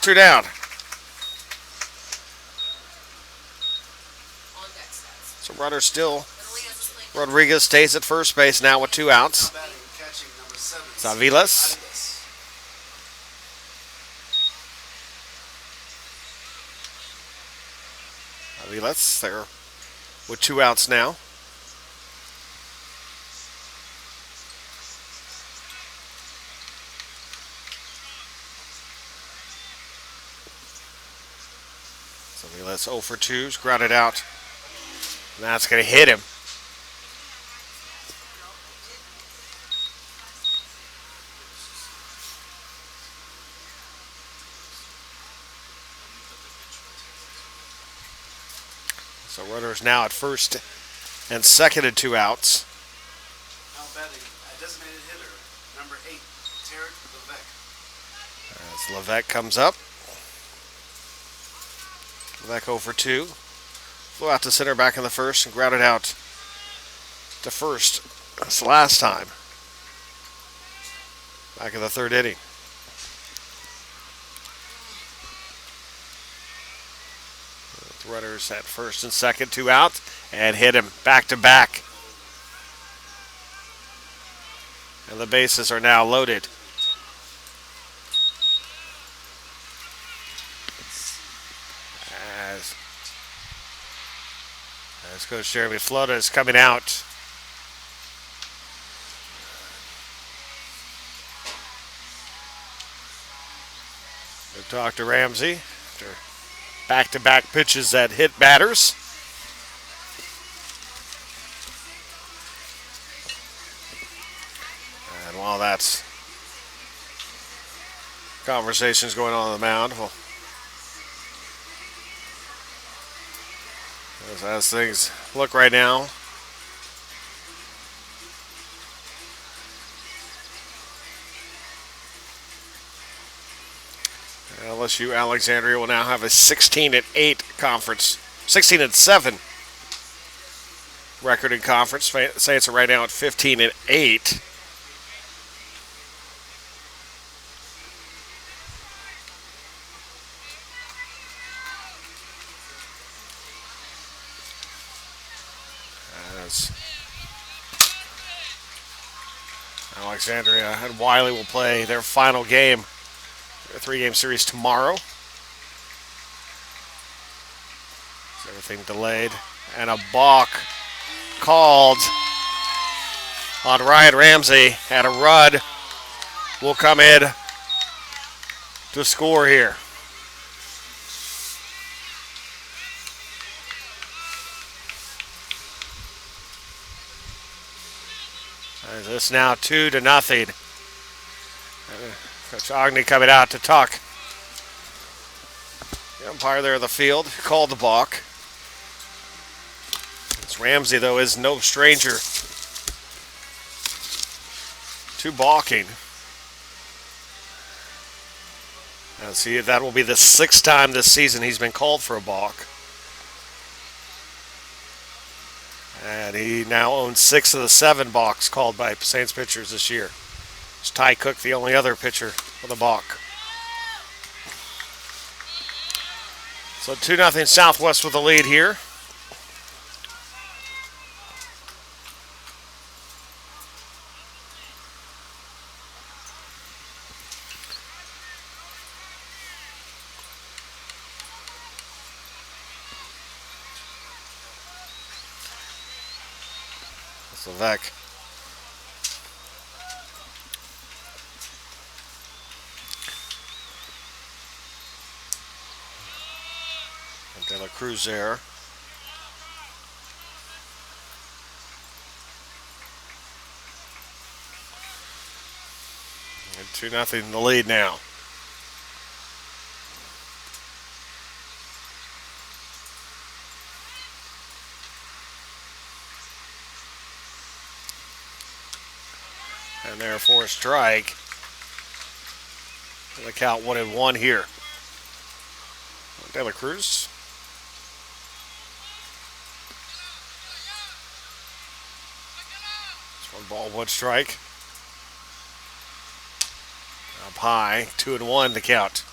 2 down. So runner still. Rodriguez stays at first base now with 2 outs. Zavilas. Zavilas there with 2 outs now. Zavilas 0 for 2, grounded out. And that's going to hit him. So runners now at first and second and 2 outs. Now batting, a designated hitter, number 8, Tarek Levesque. As Levesque comes up. Levesque 0 for 2. Flew out to center back in the first and grounded out to first. That's the last time. Back in the 3rd inning. Runners at first and second, 2 outs, and hit him back to back. And the bases are now loaded. As Coach Jeremy Flota is coming out. Dr. Ramsey after back-to-back pitches that hit batters. And while that's conversations going on the mound, well, as things look right now, LSU Alexandria will now have a 16-8 conference, 16-7 record in conference. Saints are right now at 15-8. As Alexandria and Wiley will play their final game, a 3-game series tomorrow. Everything delayed. And a balk called on Ryan Ramsey, and a run will come in to score here. It's now 2-0. Coach Agnew coming out to talk. The umpire there in the field called the balk. This Ramsey, though, is no stranger to balking. Now, see, that will be the 6th time this season he's been called for a balk. And he now owns 6 of the 7 balks called by Saints pitchers this year. It's Ty Cook, the only other pitcher with a balk. So 2-0 Southwest with the lead here. So Vec. And De La Cruz there. And 2-0 in the lead now. And there for a strike. The count 1-1 here. De La Cruz. It's 1 ball, 1 strike. Up high, 2-1 the count.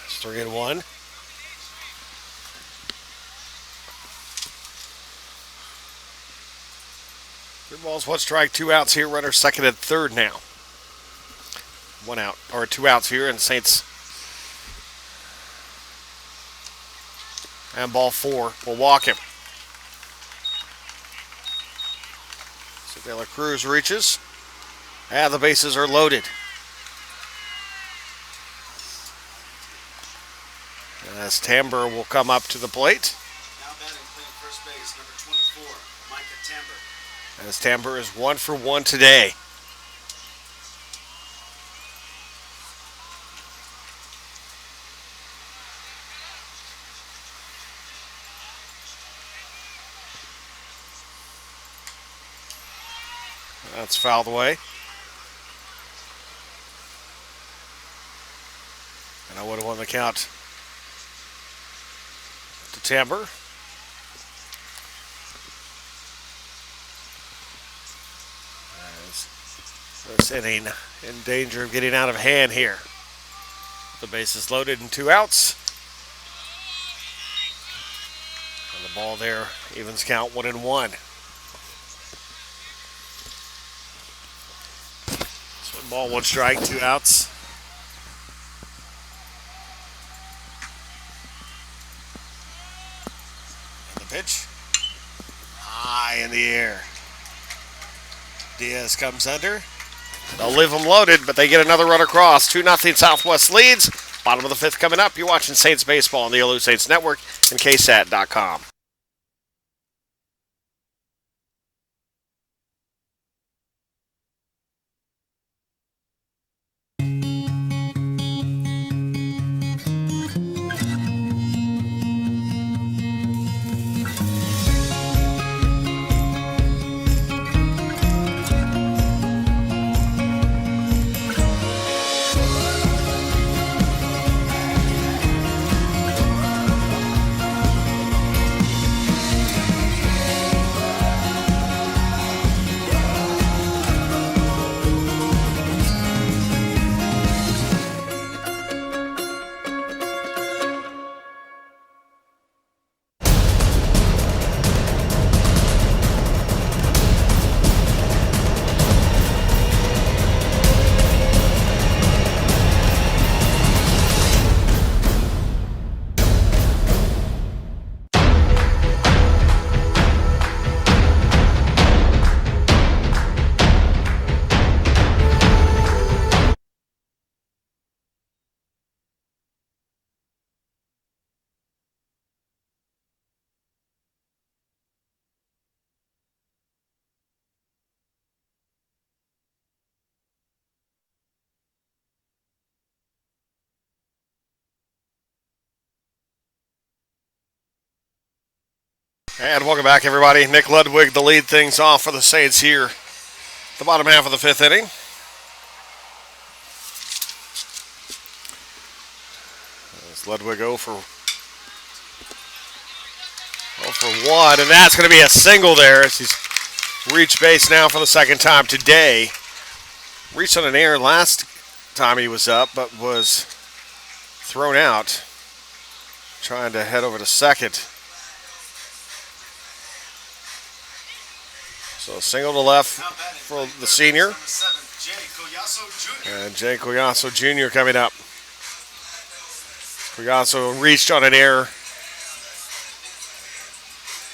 It's 3-1. Three balls, 1 strike, 2 outs here. Runner second and third now. 1 out, or 2 outs here, and Saints. And ball 4 will walk him. So De La Cruz reaches. And the bases are loaded. As Tamber will come up to the plate. Now batting, playing first base, number 24, Micah Tamber. As Tamber is 1 for 1 today. That's fouled away. And I would have won the count to Tamber. This inning in danger of getting out of hand here. The bases loaded and 2 outs. And the ball there evens count 1-1. So 1 ball, 1 strike, 2 outs. And the pitch. High in the air. Diaz comes under. They'll leave them loaded, but they get another run across. 2-0 Southwest leads. Bottom of the 5th coming up. You're watching Saints Baseball on the OLLU Saints Network and KSAT.com. And welcome back, everybody. Nick Ludwig, the lead things off for the Saints here. The bottom half of the fifth inning. As Ludwig 0 for 1, and that's going to be a single there as he's reached base now for the second time today. Reached on an error last time he was up, but was thrown out. Trying to head over to second. So a single to left for the senior. And Jay Collazo Jr. coming up. Collazo reached on an error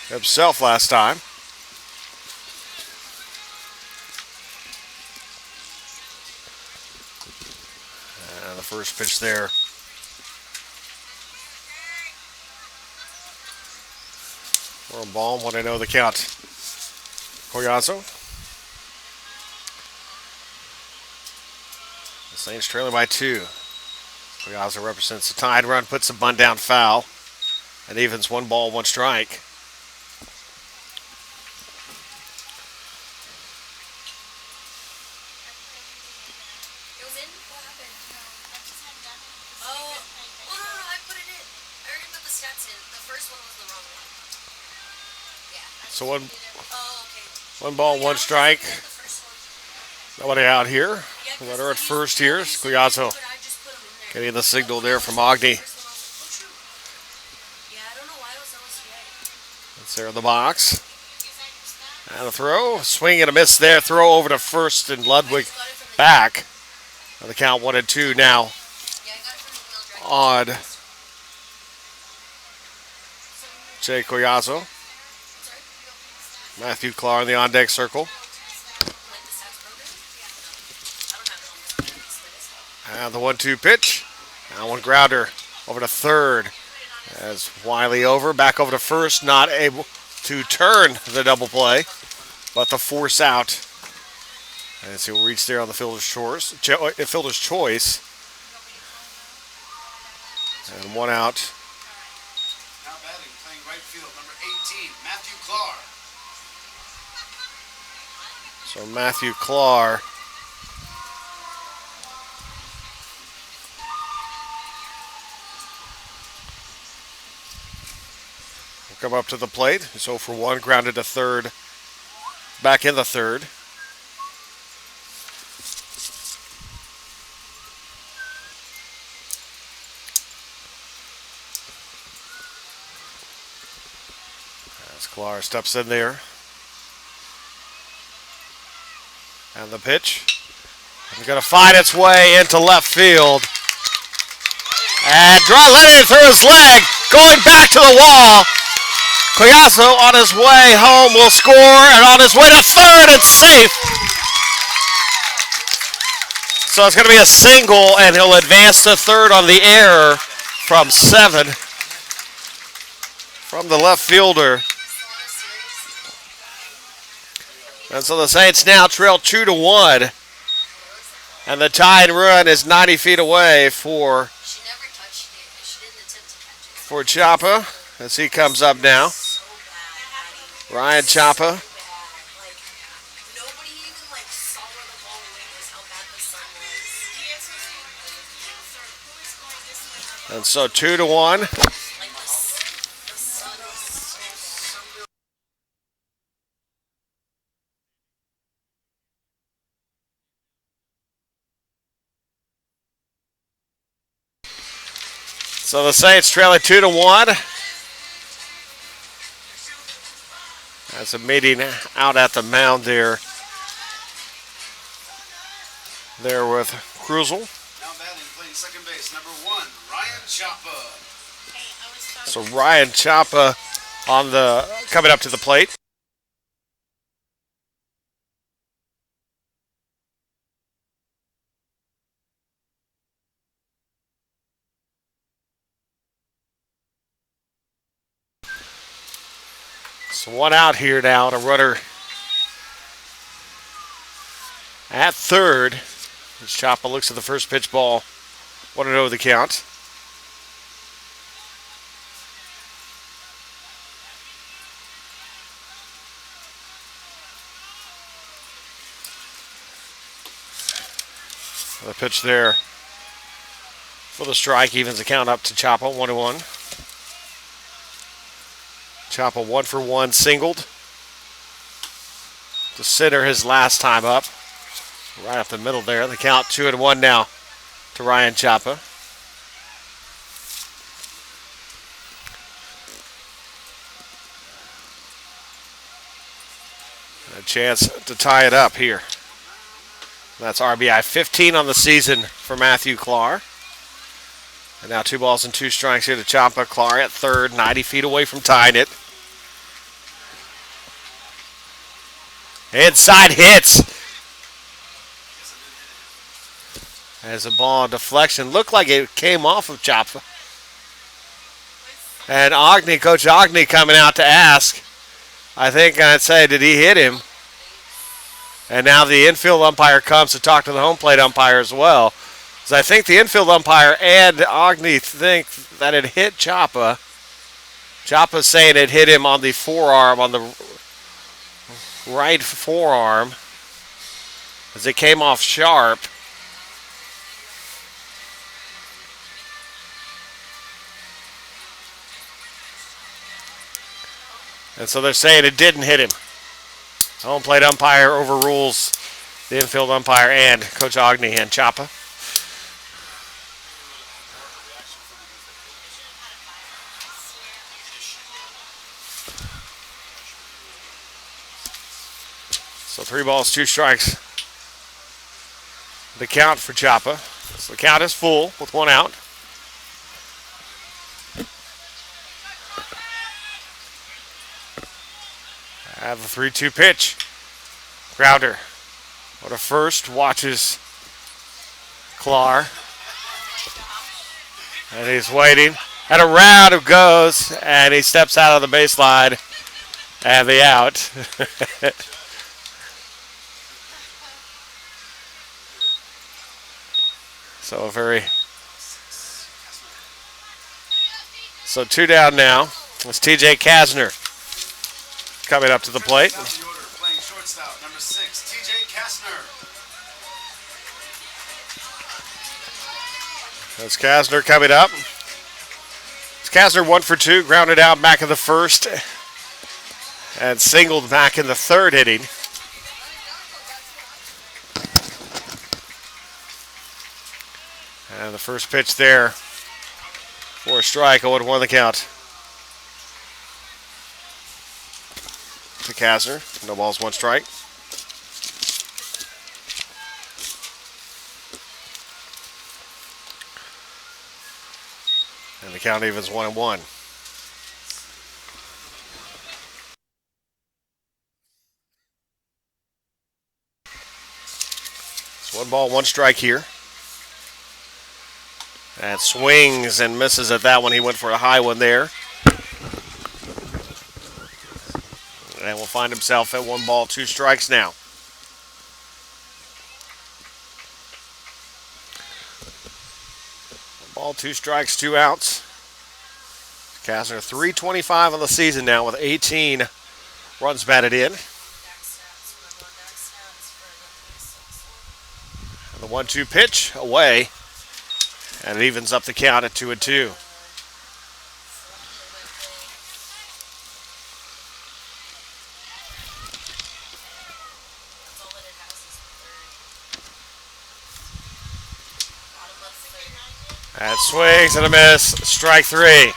himself last time. And the first pitch there. 1 ball, 1-0 the count. Collazo. The Saints trailing by 2. Collazo represents the tied run, puts the bunt down foul, and evens 1 ball, 1 strike. So 1 ball, 1 strike. Nobody out here. Runner at first here. Collazo getting the signal there from Agni. That's there in the box. And a throw. Swing and a miss there. Throw over to first and Ludwig back. The count 1-2 now on Jay Collazo. Matthew Clark in the on-deck circle. And the 1-2 pitch. Now 1 grounder over to third. As Wiley over, back over to first, not able to turn the double play, but the force out. As he'll reach there on the fielder's choice. And 1 out. Now batting, playing right field, number 18, Matthew Clark. So Matthew Clark will come up to the plate. He's 0 for 1, grounded to third, back in the third. As Clark steps in there. And the pitch. It's going to find its way into left field. And letting it through his leg. Going back to the wall. Collazo on his way home will score. And on his way to third, it's safe. So it's going to be a single, and he'll advance to third on the error from 7. From the left fielder. And so the Saints now trail 2-1. And the tying run is 90 feet away for Chapa as he comes up now. Ryan Chapa. And so 2-1. So the Saints trailing 2-1. That's a meeting out at the mound there. There with Krusel. Now batting, playing second base, number 1, Ryan Chapa. So Ryan Chapa on the coming up to the plate. So 1 out here now, and a runner at third. As Chapa looks at the first pitch ball. 1-0 the count. The pitch there for the strike evens the count up to Chapa 1-1. Chapa 1 for 1 singled to center his last time up. Right up the middle there. The count 2-1 now to Ryan Chapa. A chance to tie it up here. That's RBI 15 on the season for Matthew Clark. And now 2 balls and 2 strikes here to Chapa. Clark at third, 90 feet away from tying it. Inside hits. As a ball deflection. Looked like it came off of Chapa. And Coach Agni coming out to ask. I think I'd say, did he hit him? And now the infield umpire comes to talk to the home plate umpire as well. So I think the infield umpire and Agni think that it hit Chapa. Chapa's saying it hit him on the forearm, on the right forearm, as it came off sharp. And so they're saying it didn't hit him. The home plate umpire overrules the infield umpire and Coach Agni and Chapa. So 3 balls, 2 strikes. The count for Chapa. So the count is full with 1 out. I have a 3-2 pitch. Grounder. What a first. Watches Clark. And he's waiting. And around it goes. And he steps out of the baseline. And the out. So 2 down now. It's TJ Kasner coming up to the plate. Playing shortstop, number 6, TJ Kasner. That's Kasner coming up. It's Kasner 1 for 2, grounded out back in the first and singled back in the third inning. And the first pitch there for a strike, 0-1 the count. To Kasner. No balls, 1 strike. And the count evens 1-1. It's 1 ball, 1 strike here. And swings and misses at that one. He went for a high one there. And will find himself at 1 ball, 2 strikes now. Ball, 2 strikes, 2 outs. Kasner 325 on the season now with 18 runs batted in. And the 1-2 pitch away. And it evens up the count at 2-2. That swings and a miss. Strike 3.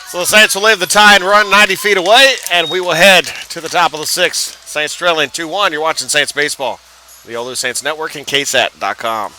So the Saints will leave the tie and run 90 feet away, and we will head to the top of the 6th. Saints trailing 2-1. You're watching Saints Baseball. The OLLU Saints Network and KSAT.com.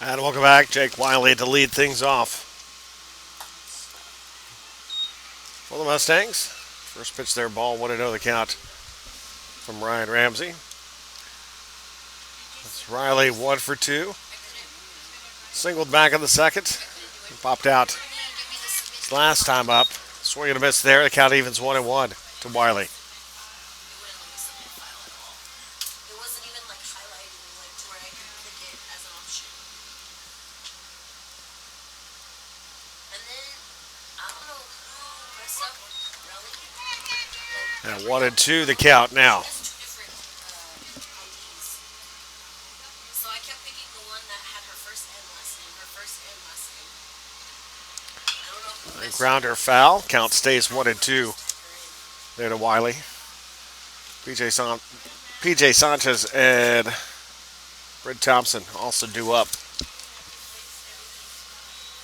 And welcome back. Jake Wiley to lead things off for the Mustangs. First pitch there, ball 1-0 the count from Ryan Ramsey. That's Riley 1 for 2. Singled back in the second. He popped out his last time up. Swing and a miss there. The count evens 1-1 to Wiley. And 1-2 the count now. Grounder foul. Count stays 1-2 there to Wiley. PJ Sanchez and Brent Thompson also due up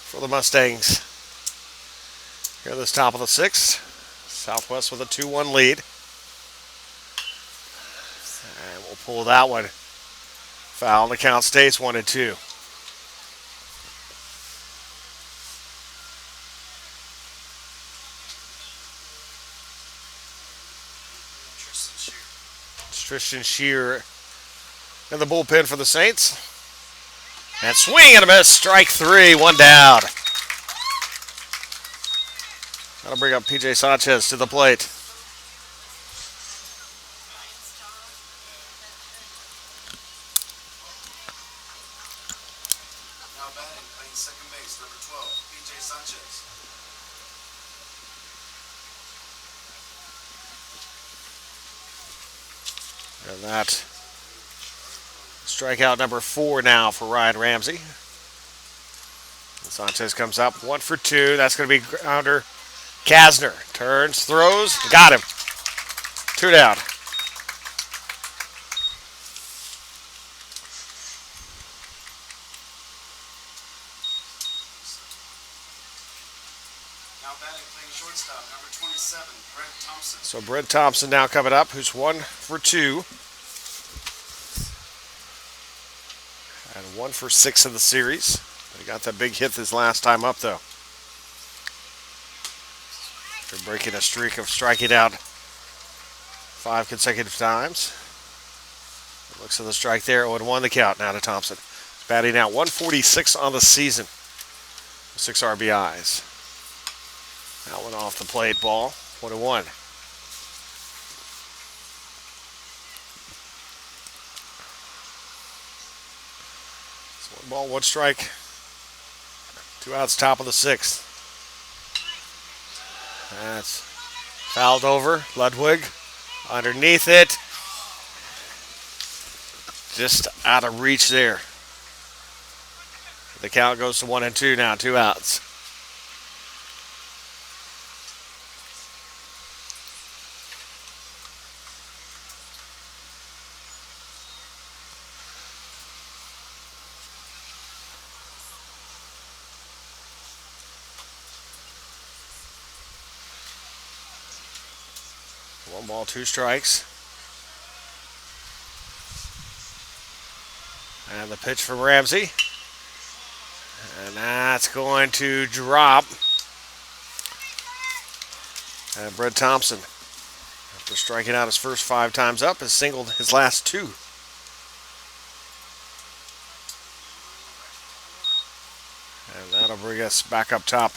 for the Mustangs. Here at this top of the sixth. Southwest with a 2-1 lead. And we'll pull that one. Foul. And the count stays 1-2. Tristan Shear in the bullpen for the Saints. And swing and a miss. Strike 3. 1 down. That'll bring up PJ Sanchez to the plate. Now batting, playing second base, number 12, PJ Sanchez. And that strikeout number 4 now for Ryan Ramsey. And Sanchez comes up 1 for 2. That's going to be grounder. Kasner turns, throws, got him. 2 down. Now batting, playing shortstop, number 27, Brent Thompson. So Brent Thompson now coming up, who's 1 for 2. And 1 for 6 in the series. He got that big hit this last time up, though. They're breaking a streak of striking out 5 consecutive times. Looks at the strike there. 0-1 the count now to Thompson. He's batting out 146 on the season. 6 RBIs. That one off the plate ball. 1-1. So 1 ball, 1 strike. 2 outs, top of the 6th. That's fouled over. Ludwig underneath it. Just out of reach there. The count goes to 1-2 now. 2 outs. One ball, 2 strikes. And the pitch from Ramsey. And that's going to drop. And Brent Thompson, after striking out his first 5 times up, has singled his last 2. And that'll bring us back up top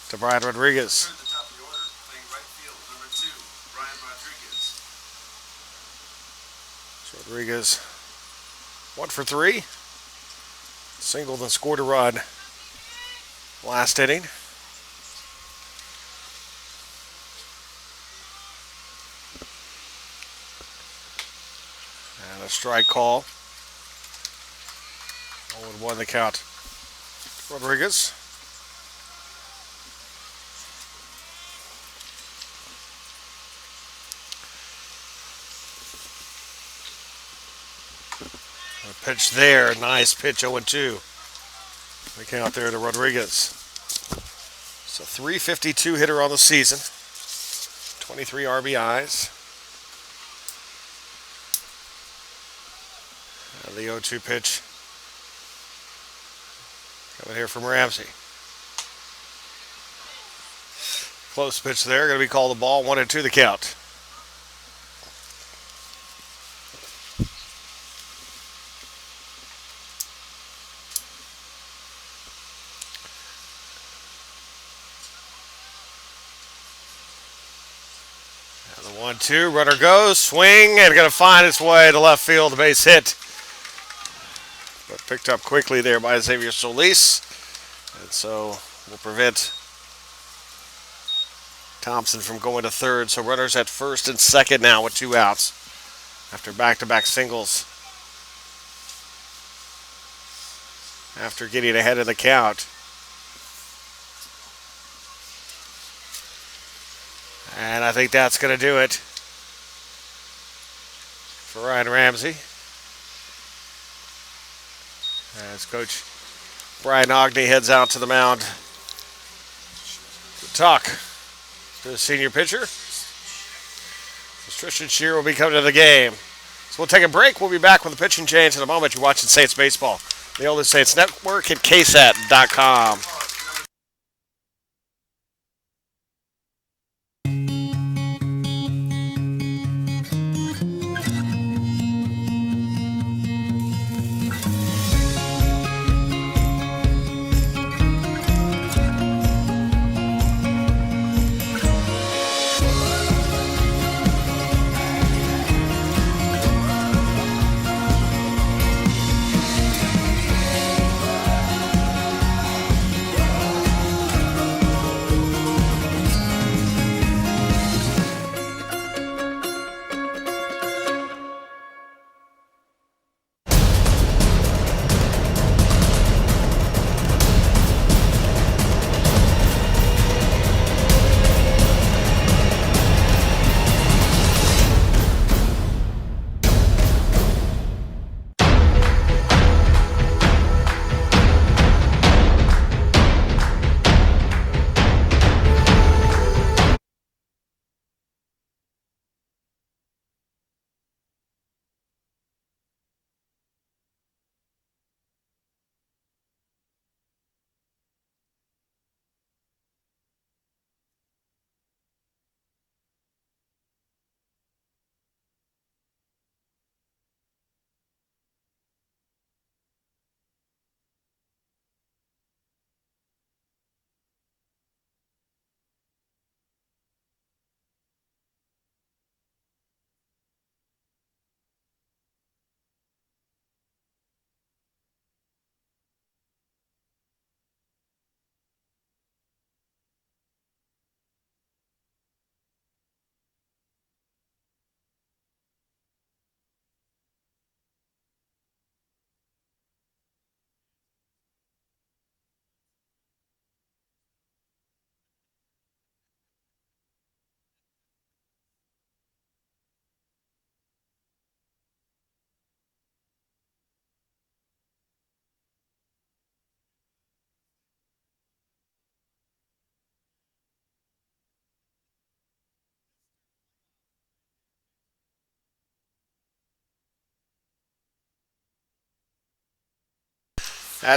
to Brian Rodriguez. At the top of the order, playing right field, number 2, Brian Rodriguez. So Rodriguez, 1 for 3. Singled and scored a run last inning. And a strike call. 0-1 the count. Rodriguez. A pitch there. Nice pitch, 0-2. The count there to Rodriguez. It's a 352 hitter on the season. 23 RBIs. And the 0-2 pitch Coming here from Ramsey. Close pitch there. Going to be called the ball. 1-2 the count. And the 1-2. Runner goes. Swing. And going to find its way to left field. The base hit. But picked up quickly there by Xavier Solis. And so will prevent Thompson from going to third. So runners at first and second now with 2 outs after back-to-back singles. After getting ahead of the count. And I think that's going to do it for Ryan Ramsey. As Coach Brian Ogney heads out to the mound to talk to the senior pitcher. Tristan Shear will be coming to the game. So we'll take a break. We'll be back with a pitching change in a moment. You're watching Saints Baseball, the OLLU Saints Network at KSAT.com.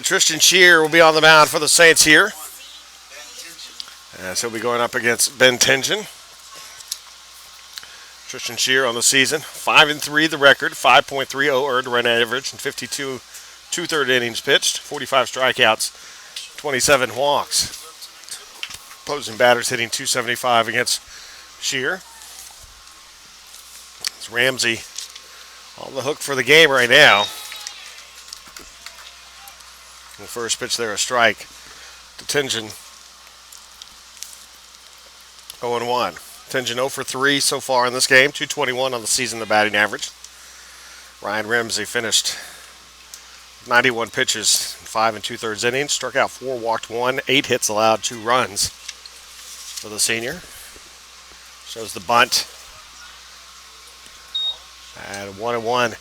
Tristan Shear will be on the mound for the Saints here. As he'll be going up against Ben Tingen. Tristan Shear on the season, 5-3 the record, 5.30 earned run average, and 52 2/3 innings pitched, 45 strikeouts, 27 walks. Opposing batters hitting .275 against Shear. It's Ramsey on the hook for the game right now. The first pitch there, a strike to Tingen. 0-1. Tingen 0 for 3 so far in this game, 221 on the season, the batting average. Ryan Ramsey finished 91 pitches, 5 2/3 innings, struck out 4, walked 1, 8 hits allowed, 2 runs for the senior. Shows the bunt. And 1-1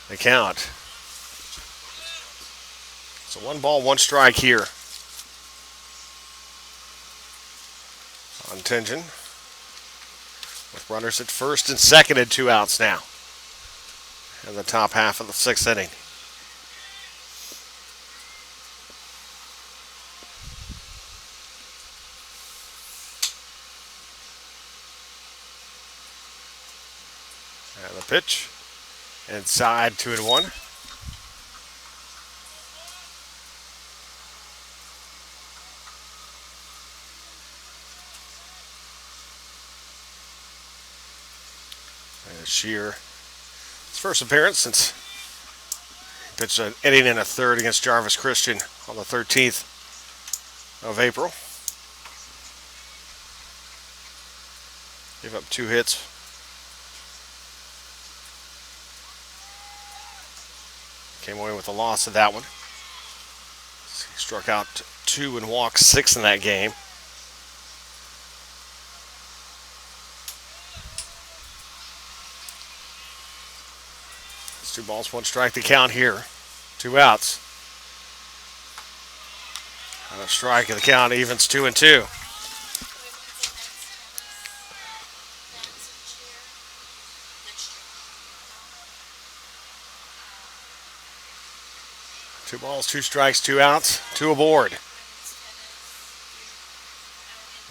the count. So 1 ball, 1 strike here on Tingen. With runners at first and second and 2 outs now in the top half of the 6th inning. And the pitch. Inside, 2-1. And Shear, his first appearance since he pitched an inning and a third against Jarvis Christian on the 13th of April. Gave up 2 hits. Came away with a loss of that one. He struck out 2 and walked 6 in that game. It's 2 balls, 1 strike to count here. 2 outs. And a strike of the count evens 2-2. Two balls, 2 strikes, 2 outs, 2 aboard.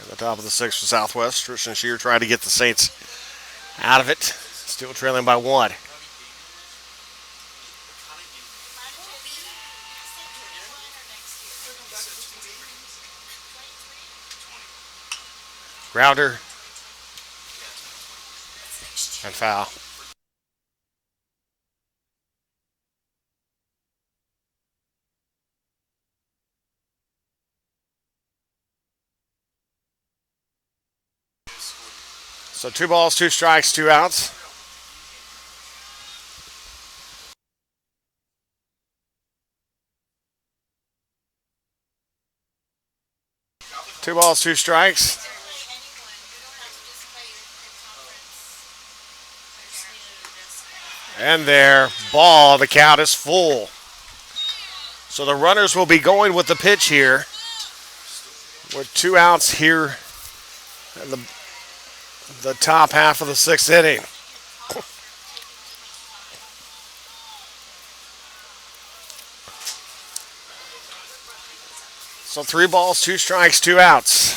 At the top of the 6th for Southwest, Tristan Shear tried to get the Saints out of it. Still trailing by 1. Grounder and foul. So 2 balls, 2 strikes, 2 outs. Two balls, 2 strikes. And their ball, the count is full. So the runners will be going with the pitch here with 2 outs here in the top half of the 6th inning. So 3 balls, 2 strikes, 2 outs.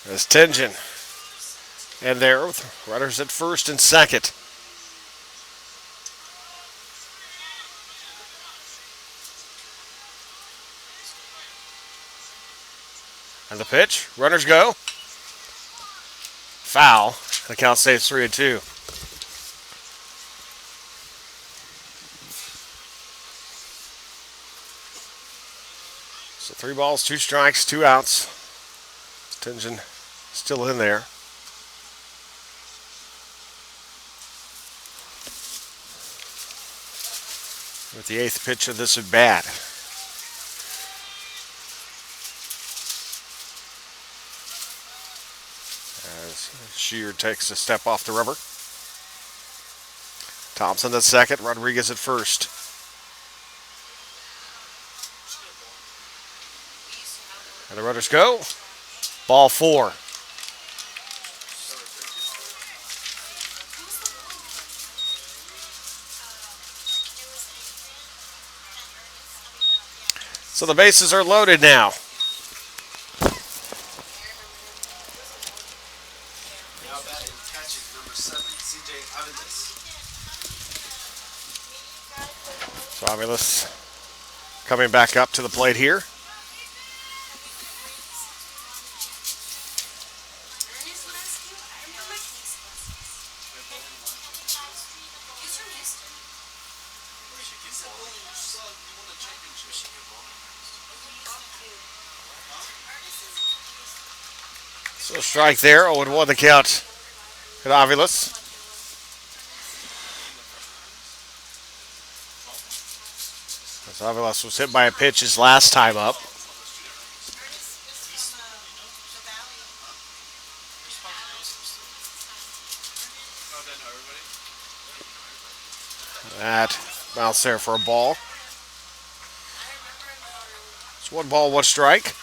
There's Tingen in there with runners at first and second. And the pitch, runners go. Foul. The count stays 3-2. So 3 balls, 2 strikes, 2 outs. Tingen still in there. With the 8th pitch of this at bat. As Shear takes a step off the rubber. Thompson at second, Rodriguez at first. And the runners go. Ball 4. So the bases are loaded now. So Aviles coming back up to the plate here. So strike there, 0-1 the count at Aviles. As Aviles was hit by a pitch his last time up. That bounced there for a ball. It's 1 ball, 1 strike.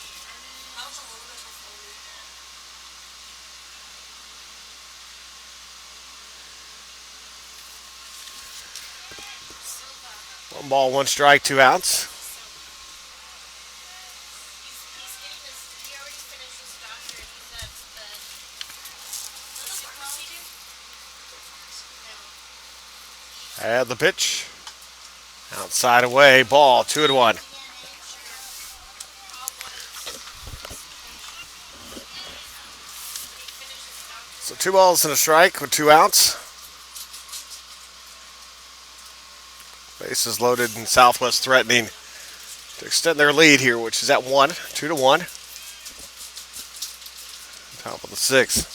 One ball, 1 strike, 2 outs. And the pitch. Outside away. Ball 2-1. So 2 balls and a strike with 2 outs. Bases loaded and Southwest threatening to extend their lead here, which is at 2-1. Top of the 6th.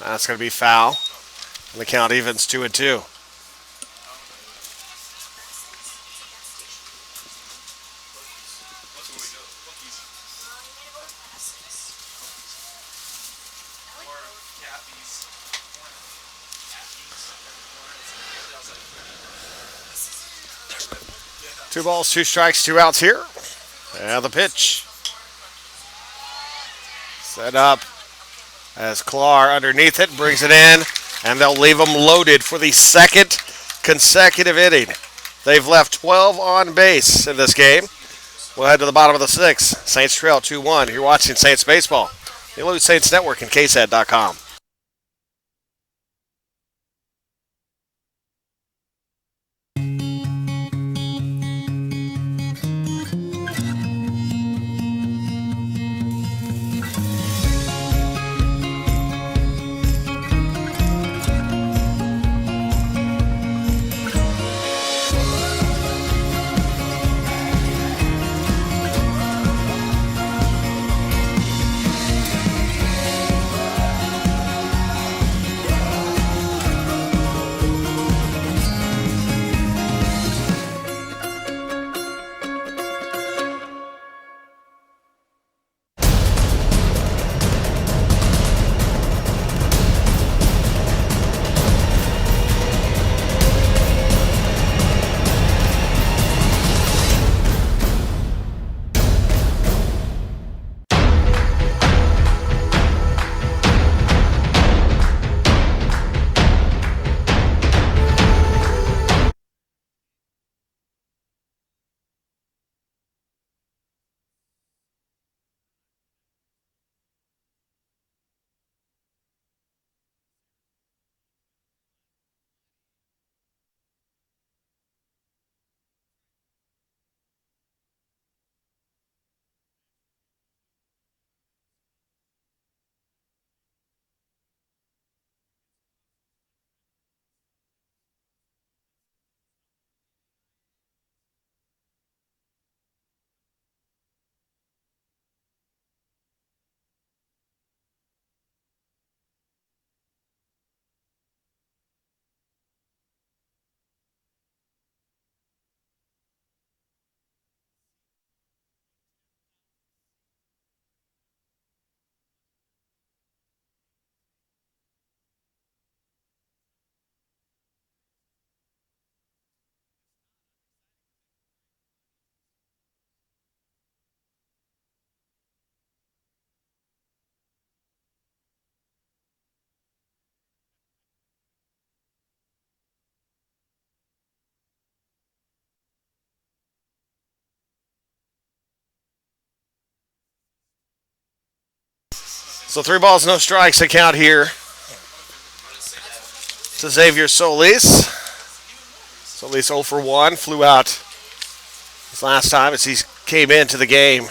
That's going to be foul. And the count evens 2-2. Two balls, 2 strikes, 2 outs here. And the pitch. Set up as Clark underneath it, brings it in, and they'll leave them loaded for the 2nd consecutive inning. They've left 12 on base in this game. We'll head to the bottom of the 6th. Saints trail 2-1. You're watching Saints Baseball. The OLLU Saints Network and KSAT.com. So 3 balls, no strikes, a count here to Xavier Solis. Solis 0 for 1, flew out his last time as he came into the game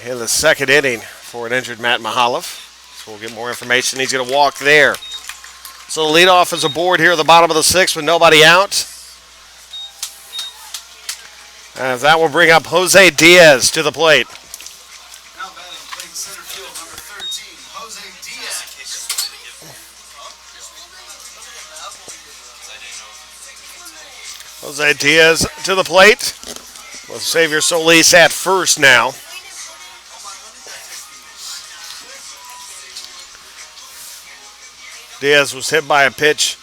in the 2nd inning for an injured Matt Mahalev. So we'll get more information. He's going to walk there. So the leadoff is aboard here at the bottom of the 6th with nobody out. As that will bring up Jose Diaz to the plate. Now batting, playing center field, number 13, Jose Diaz. Jose Diaz to the plate. With Xavier Solis at first now. Diaz was hit by a pitch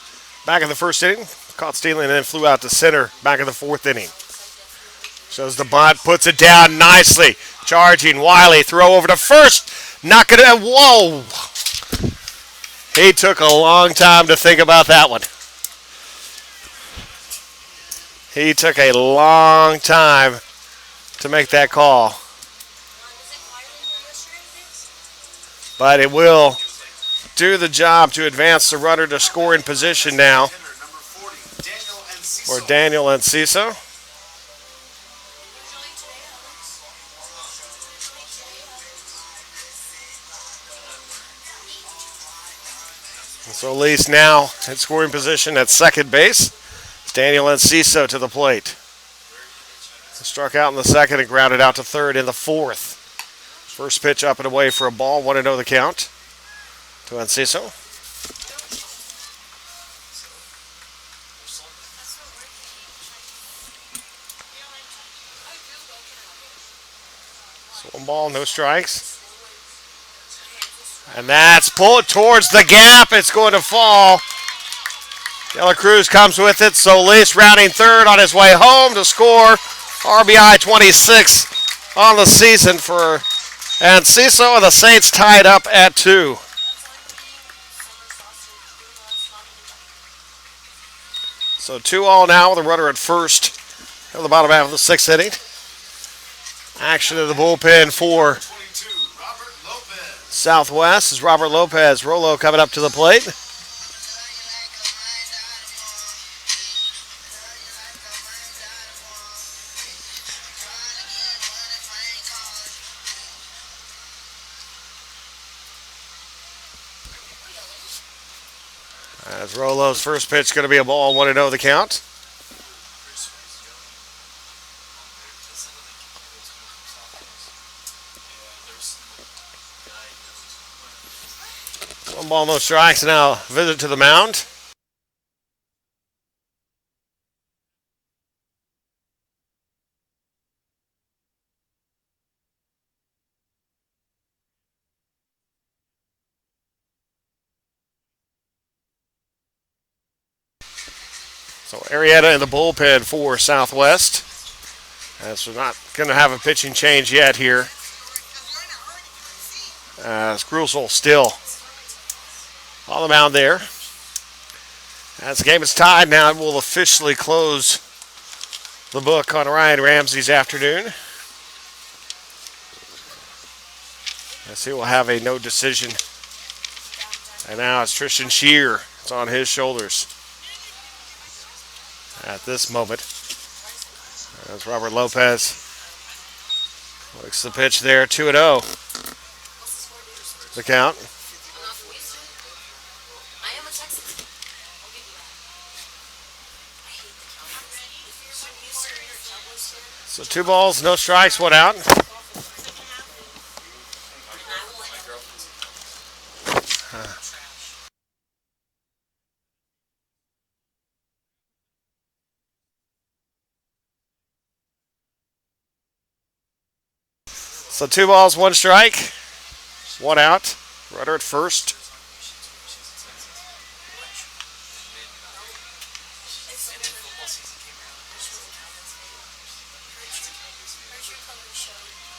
back in the 1st inning. Caught stealing and then flew out to center back in the 4th inning. Shows the bunt, puts it down nicely. Charging Wiley, throw over to first. Knock it in. Whoa! He took a long time to think about that one. He took a long time to make that call. But it will do the job to advance the runner to scoring position now for Daniel Enciso. So Lease now in scoring position at second base. Daniel Enciso to the plate. Struck out in the second and grounded out to third in the fourth. First pitch up and away for a ball. 1-0 the count to Enciso. So 1 ball, no strikes. And that's pulled towards the gap. It's going to fall. De La Cruz comes with it. Solis rounding third on his way home to score. RBI 26 on the season for Enciso, and the Saints tied up at 2. So 2-2 now with a runner at first in the bottom half of the 6th inning. Action in the bullpen for Southwest is Robert Lopez. Rolo coming up to the plate. As Rolo's first pitch going to be a ball, 1-0 the count. One ball, no strikes. Now visit to the mound. So Arrieta in the bullpen for Southwest. As we're not going to have a pitching change yet here. As Grusel still on the mound there. As the game is tied now, it will officially close the book on Ryan Ramsey's afternoon. As he will have a no decision. And now it's Tristan Shear. It's on his shoulders at this moment. As Robert Lopez looks the pitch there, 2-0. The count. So 2 balls, no strikes, 1 out. So 2 balls, 1 strike, 1 out. Runner at first.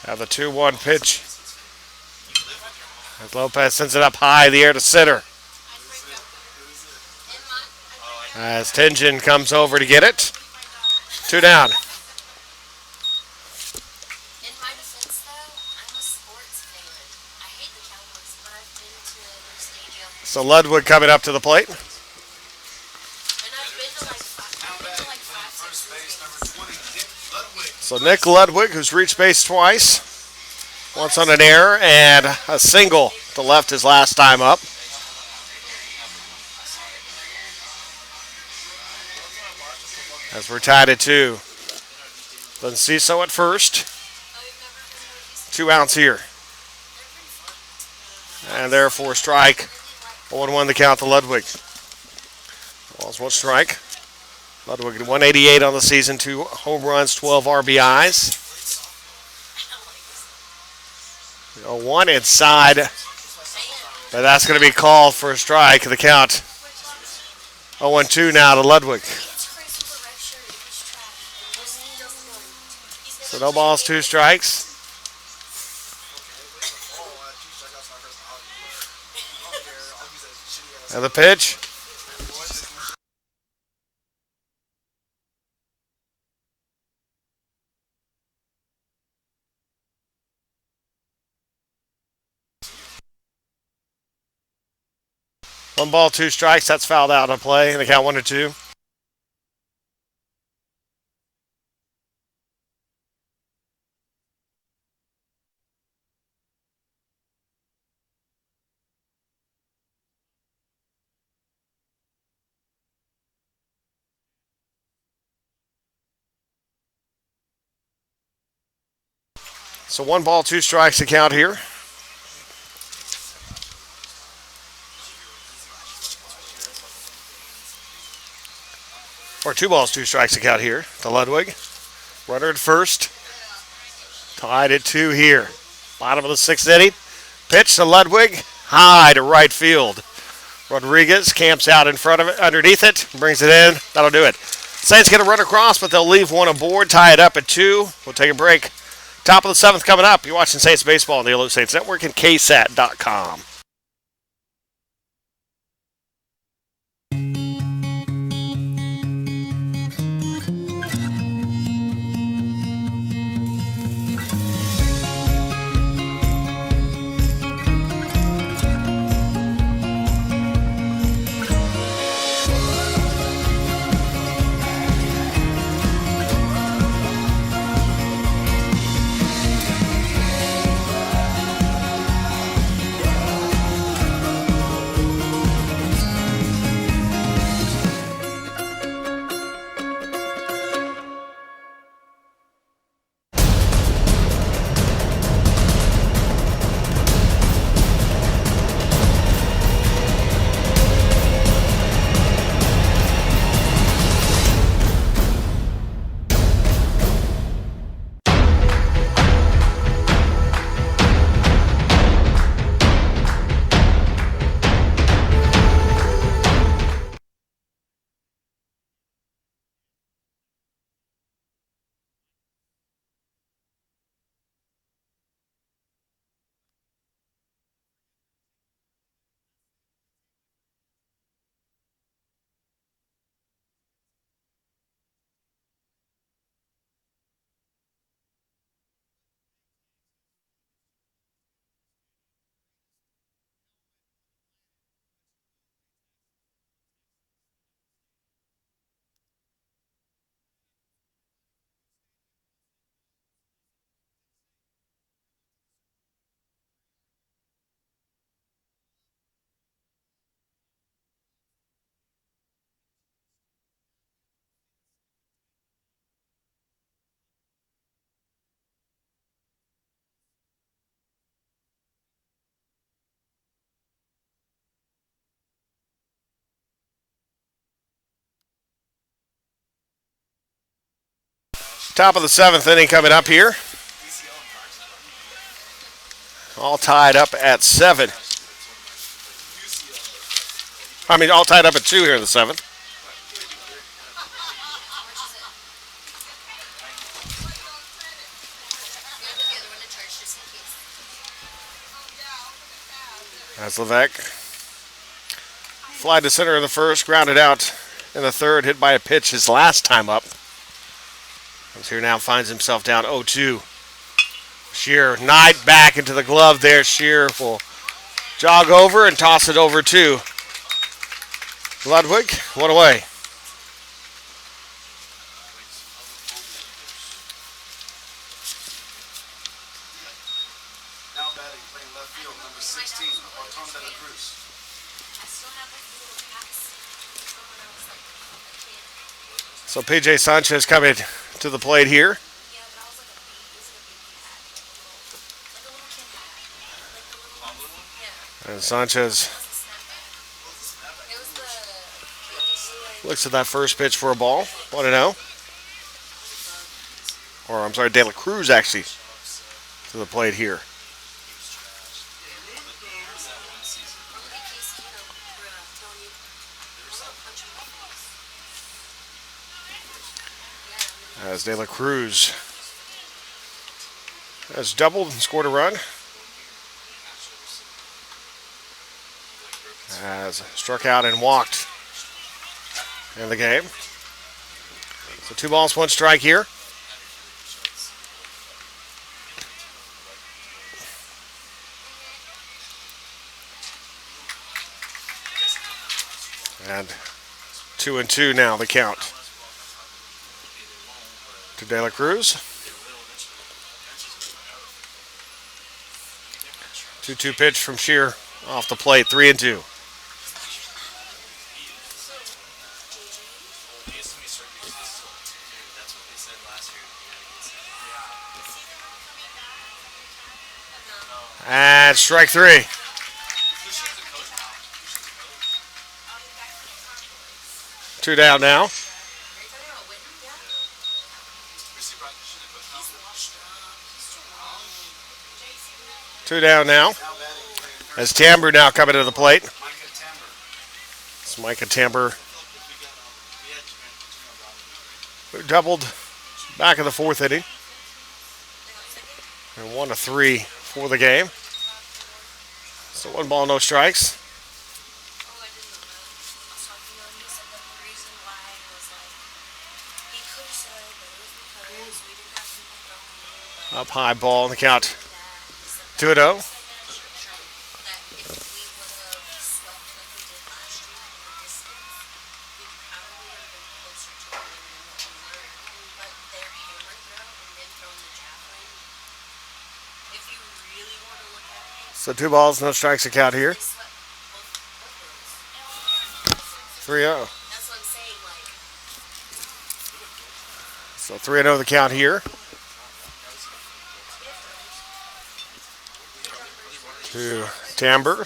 Now the 2-1 pitch. As Lopez sends it up high, the air to center. As Tingen comes over to get it. 2 down. So Ludwig coming up to the plate. So Nick Ludwig, who's reached base twice, once on an error and a single to left his last time up. As we're tied at 2. Enciso at first. 2 outs here. And therefore strike. 1-1 the count to Ludwig. Balls 1 strike. Ludwig 188 on the season, 2 home runs, 12 RBIs. 1 inside. But that's going to be called for a strike. The count 0-2 now to Ludwig. So no balls, 2 strikes. And the pitch. One ball, two strikes. That's fouled out on play. And the count 1-2. So one ball, two strikes to count here. Or two balls, two strikes to count here to Ludwig. Runner at first. Tied at 2 here. Bottom of the 6th inning. Pitch to Ludwig. High to right field. Rodriguez camps out in front of it, underneath it, brings it in. That'll do it. Saints get a run across, but they'll leave one aboard, tie it up at 2. We'll take a break. Top of the 7th coming up. You're watching Saints Baseball on the OLLU Saints Network and KSAT.com. Top of the 7th inning coming up here. All tied up at 7. All tied up at 2 here in the 7th. That's Levesque. Fly to center in the first, grounded out in the 3rd, hit by a pitch his last time up. Comes here now, finds himself down 0-2. Shear knight back into the glove there. Shear will jog over and toss it over to Ludwig. One away. Now batting, playing left field, number 16, Cruz. So PJ Sanchez coming to the plate here. And Sanchez looks at that first pitch for a ball. 1-0. Or I'm sorry, De La Cruz actually to the plate here. As De La Cruz has doubled and scored a run. Has struck out and walked in the game. So 2 balls, 1 strike here. And 2-2 now, the count. To De La Cruz. 2-2 pitch from Shear off the plate, 3-2. And strike three. Two down now. Two down now. As Tamber now coming to the plate. It's Micah Tamber. Who doubled back in the fourth inning. And 1-3 for the game. So 1 ball, no strikes. Up high ball in the count. 2-0. So 2 balls, no strikes to count here. 3-0. So 3-0 the count here. To Tamber.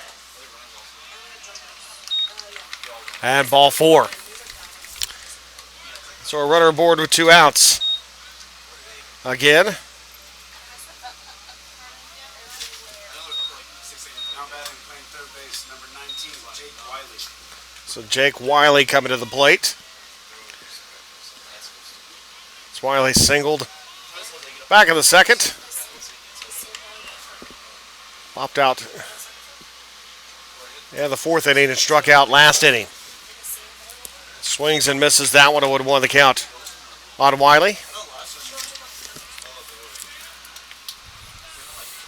And ball 4. So a runner aboard with 2 outs. Again. So Jake Wiley coming to the plate. It's Wiley singled back in the second. Popped out the fourth inning and struck out last inning. Swings and misses that one and would have won the count on Wiley.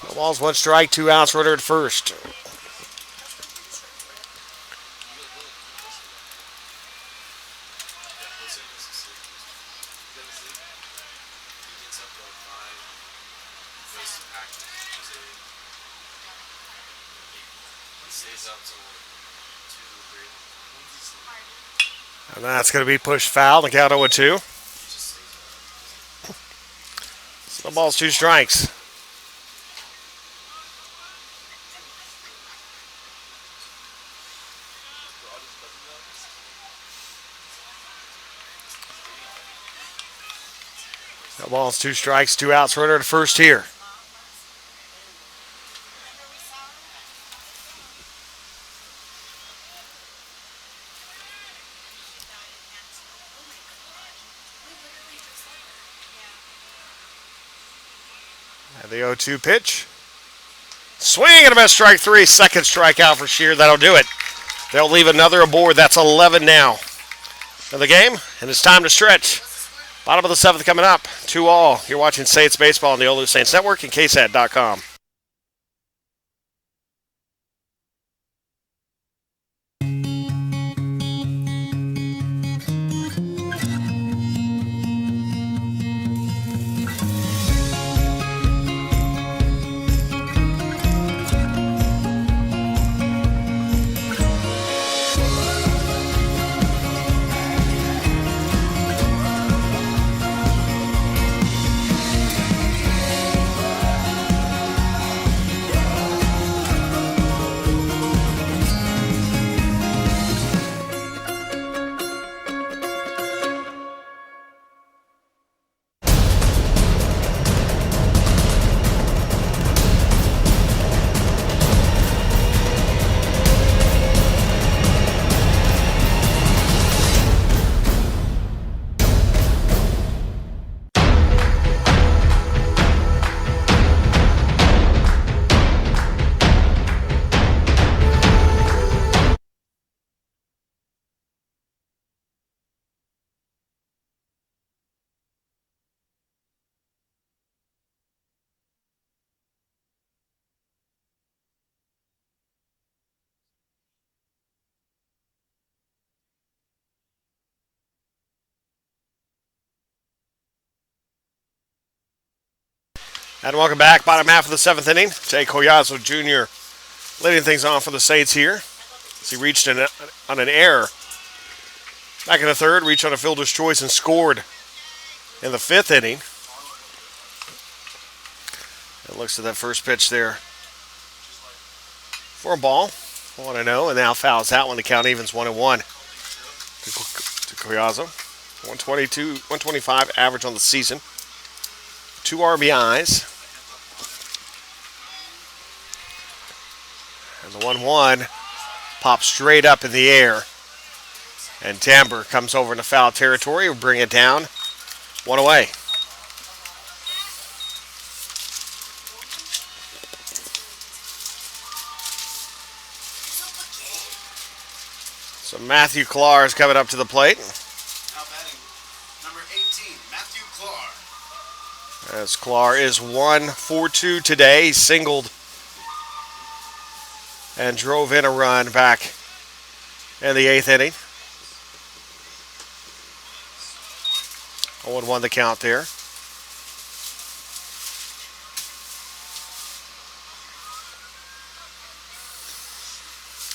No balls, 1 strike, 2 outs, runner at first. And that's going to be pushed foul. The count 0-2. So the ball's 2 strikes. The ball's 2 strikes, 2 outs. Runner at first here. And the 0-2 pitch. Swing and a miss, strike 3. Second strikeout for Shear. That'll do it. They'll leave another aboard. That's 11 now in the game, and it's time to stretch. Bottom of the 7th coming up. 2-2. You're watching Saints Baseball on the OLLU Saints Network and KSAT.com. And welcome back. Bottom half of the seventh inning. Jay Collazo Jr. leading things on for the Saints here. As he reached on an error. Back in the third, reached on a fielder's choice and scored in the fifth inning. And looks at that first pitch there for a ball. 1-0, and now fouls that one. The count evens 1-1 to Collazo. 125 average on the season. 2 RBIs. And the 1-1 pops straight up in the air. And Tamber comes over into foul territory. We'll bring it down. 1 away. So Matthew Clark is coming up to the plate. Now batting, number 18, Matthew Clark. As Clark is 1-for-2 today. He singled and drove in a run back in the 8th inning. 0-1 the count there.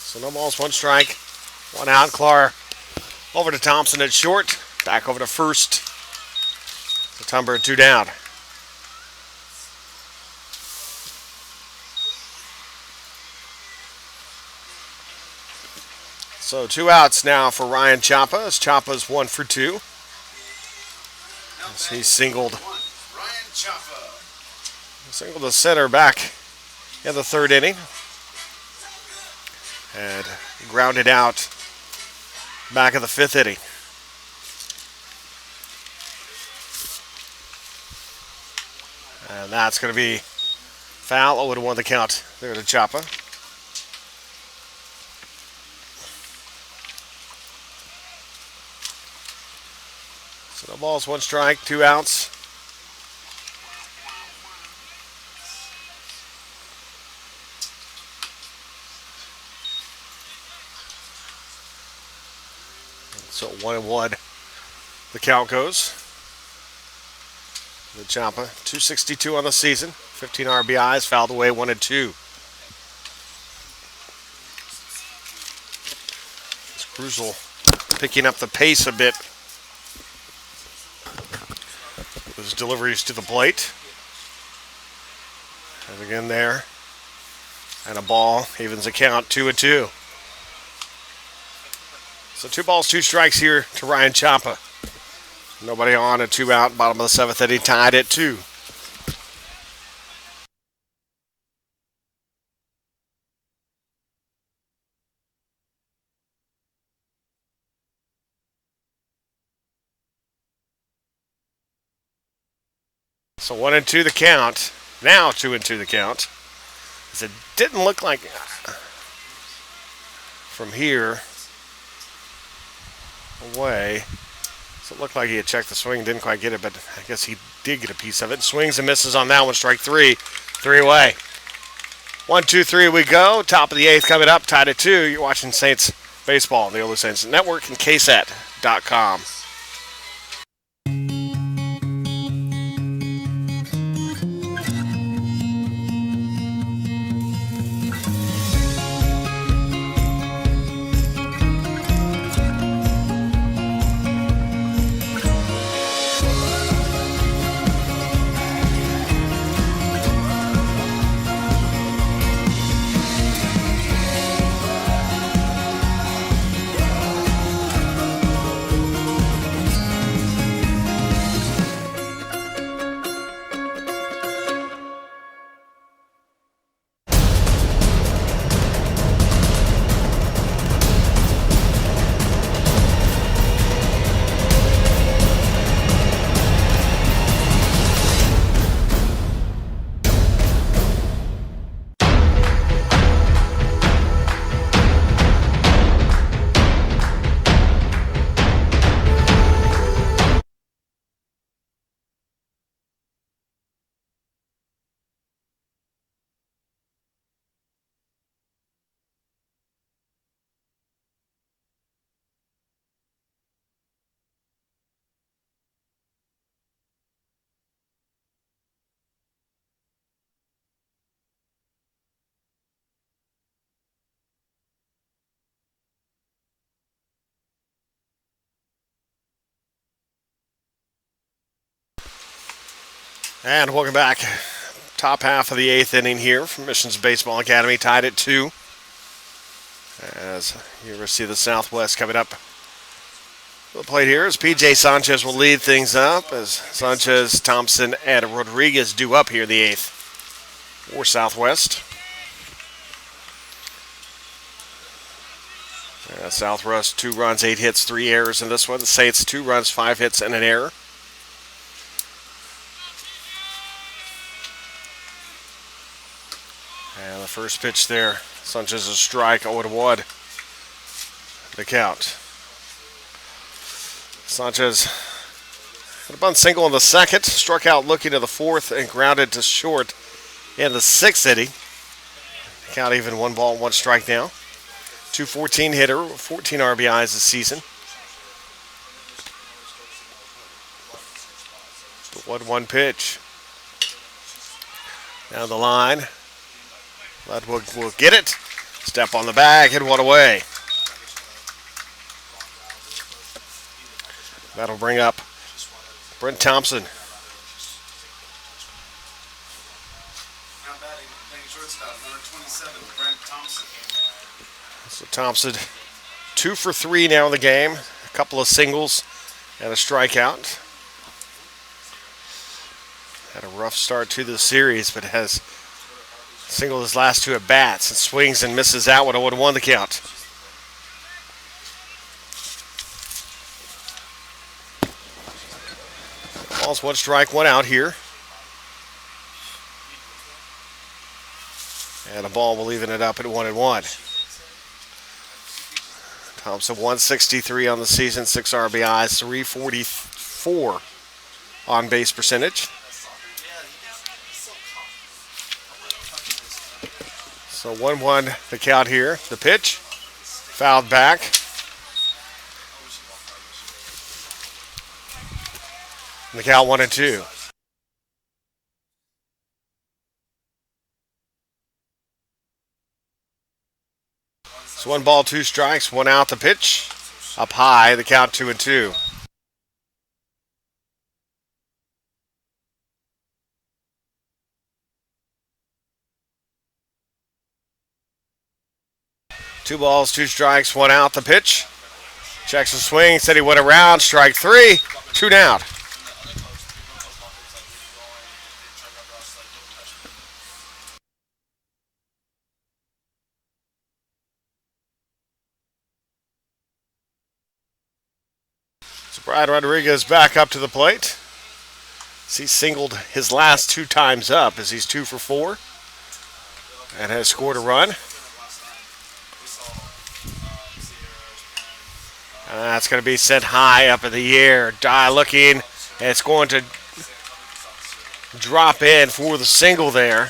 So no balls, 1 strike. 1 out. Clark over to Thompson at short. Back over to first. The Tumber 2 down. So 2 outs now for Ryan Chapa. As Chapa's 1-for-2. As he singled. Ryan Chapa. Singled to center back in the 3rd inning. And grounded out back in the 5th inning. And that's going to be foul. 0-1 the count there to Chapa. So no balls, 1 strike, 2 outs. So 1-1 the count goes. The Champa, 262 on the season, 15 RBIs, fouled away 1-2. It's Crucial picking up the pace a bit. His deliveries to the plate. And again there. And a ball, evens the count 2-2. So 2 balls, 2 strikes here to Ryan Chapa. Nobody on, a 2 out, bottom of the 7th inning, tied at 2. So 1-2 the count. Now 2-2 the count. It didn't look like from here away. So it looked like he had checked the swing, didn't quite get it, but I guess he did get a piece of it. Swings and misses on that one, strike 3. 3 away. 1-2-3 we go. Top of the 8th coming up, tied at 2. You're watching Saints baseball on the OLLU Saints Network and KSAT.com. And welcome back. Top half of the 8th inning here from Missions Baseball Academy, tied at 2. As you ever see the Southwest coming up. The plate here is P.J. Sanchez will lead things up as Sanchez, Thompson, and Rodriguez due up here in the 8th for Southwest. Southwest 2 runs, 8 hits, 3 errors in this one. The Saints 2 runs, 5 hits, and an error. And the first pitch there, Sanchez's strike, 0-1. The count. Sanchez had a bunt single in the second, struck out looking to the fourth, and grounded to short in the 6th inning. The count even 1 ball, 1 strike now. 214 hitter, 14 RBIs this season. The 1-1 pitch. Down the line. Ludwig will get it. Step on the bag, hit one away. That'll bring up Brent Thompson. Now batting, playing shortstop, number 27, Brent Thompson. So Thompson 2 for 3 now in the game. A couple of singles and a strikeout. Had a rough start to the series, but has singled his last 2 at bats and swings and misses out with a 1-1 the count. Balls 1 strike, 1 out here. And a ball will even it up at 1-1. Thompson 163 on the season, 6 RBIs, 344 on base percentage. So 1-1 the count here. The pitch, fouled back. And the count 1-2. So 1 ball, 2 strikes, 1 out. The pitch, up high. The count 2-2. Two balls, 2 strikes, 1 out. The pitch. Checks the swing. Said he went around. Strike 3. 2 down. So Brad Rodriguez back up to the plate. He singled his last 2 times up as he's 2 for 4 and has scored a run. And that's going to be sent high up in the air. Die looking. And it's going to drop in for the single there.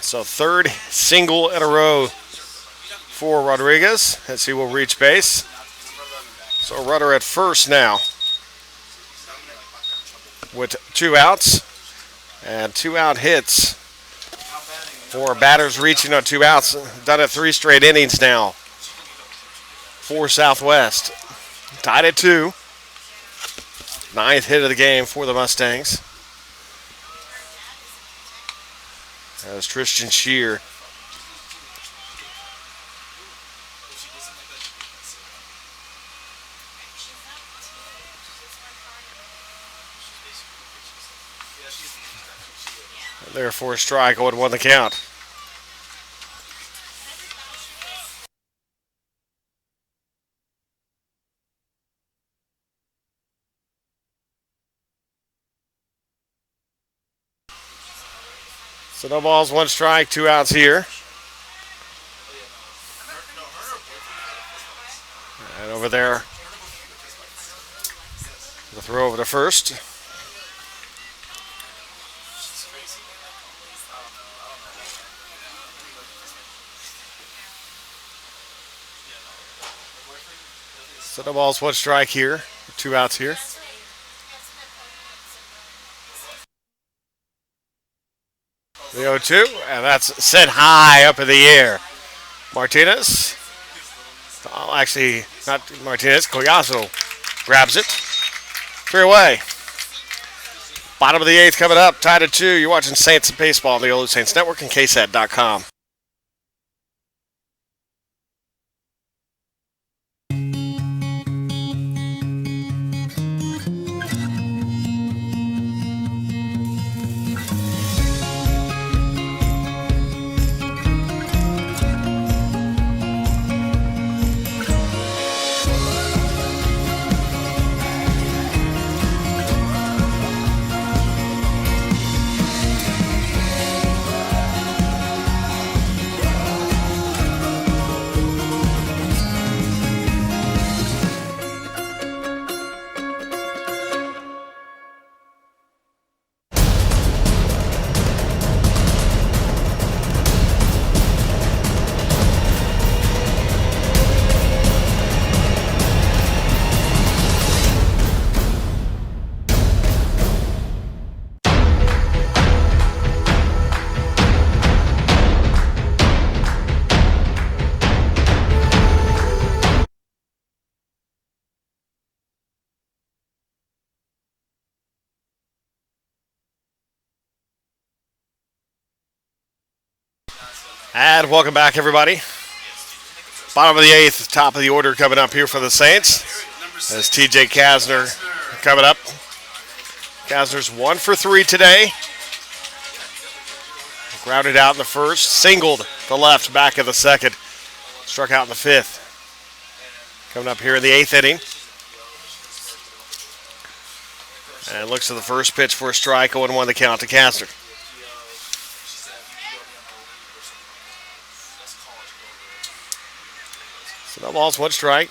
So 3rd single in a row for Rodriguez as he will reach base. So runner at first now with 2 outs and 2 out hits for batters reaching on 2 outs. Done it 3 straight innings now for Southwest. Tied at 2. 9th hit of the game for the Mustangs. As Tristan Shear there for a strike, 0-1 the count. So no balls, 1 strike, 2 outs here. And over there, the throw over to first. So no balls, 1 strike here, 2 outs here. The 0-2, and that's sent high up in the air. Martinez, actually not Martinez, Collazo grabs it. 3 away. Bottom of the eighth coming up, tied at 2. You're watching Saints Baseball on the OLLU Saints Network and KSAT.com. And welcome back, everybody. Bottom of the eighth, top of the order coming up here for the Saints. As TJ Kasner coming up. Kasner's 1 for 3 today. Grounded out in the first, singled the left back in the second. Struck out in the fifth. Coming up here in the eighth inning. And looks to the first pitch for a strike, 0-1 the count to Kasner. So no balls, 1 strike.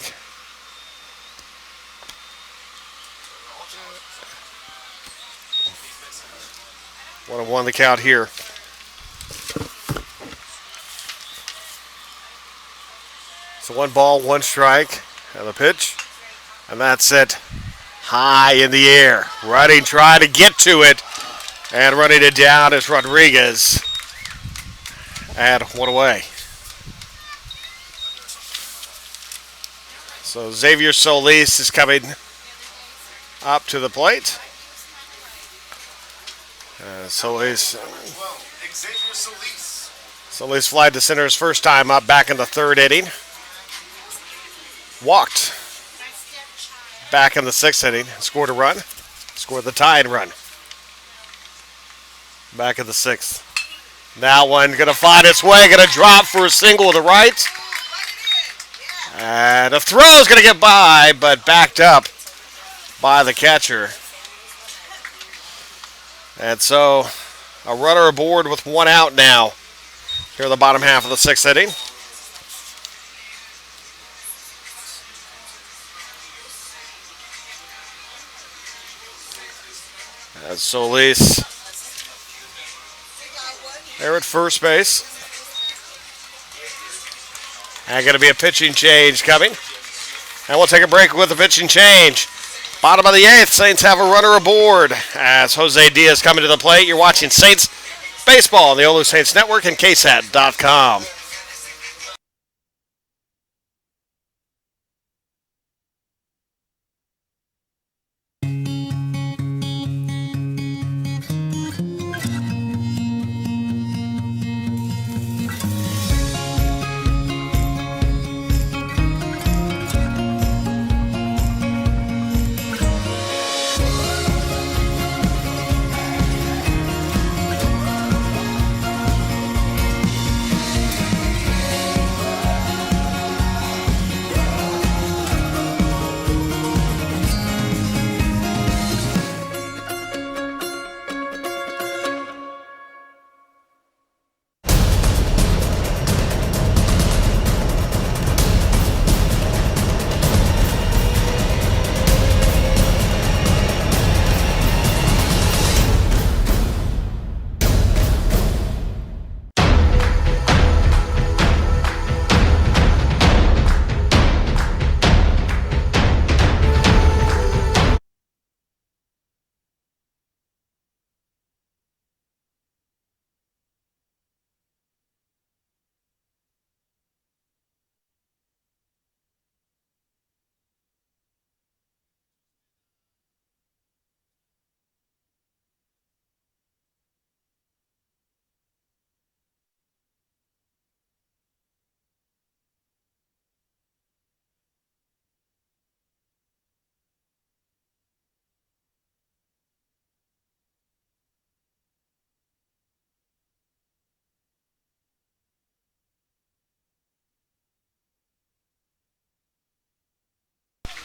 1-1 the count here. So 1 ball, 1 strike, and the pitch. And that's it. High in the air. Running, trying to get to it. And running it down is Rodriguez. And 1 away. So Xavier Solis is coming up to the plate. Solis flied to center his first time up back in the 3rd inning. Walked back in the 6th inning. Scored a run. Scored the tying run. Back in the 6th. Now one going to find its way. Going to drop for a single to the right. And the throw is going to get by, but backed up by the catcher. And so a runner aboard with 1 out now here in the bottom half of the 6th inning. And Solis there at first base. And going to be a pitching change coming. And we'll take a break with the pitching change. Bottom of the 8th, Saints have a runner aboard as Jose Diaz coming to the plate. You're watching Saints Baseball on the OLLU Saints Network and KSAT.com.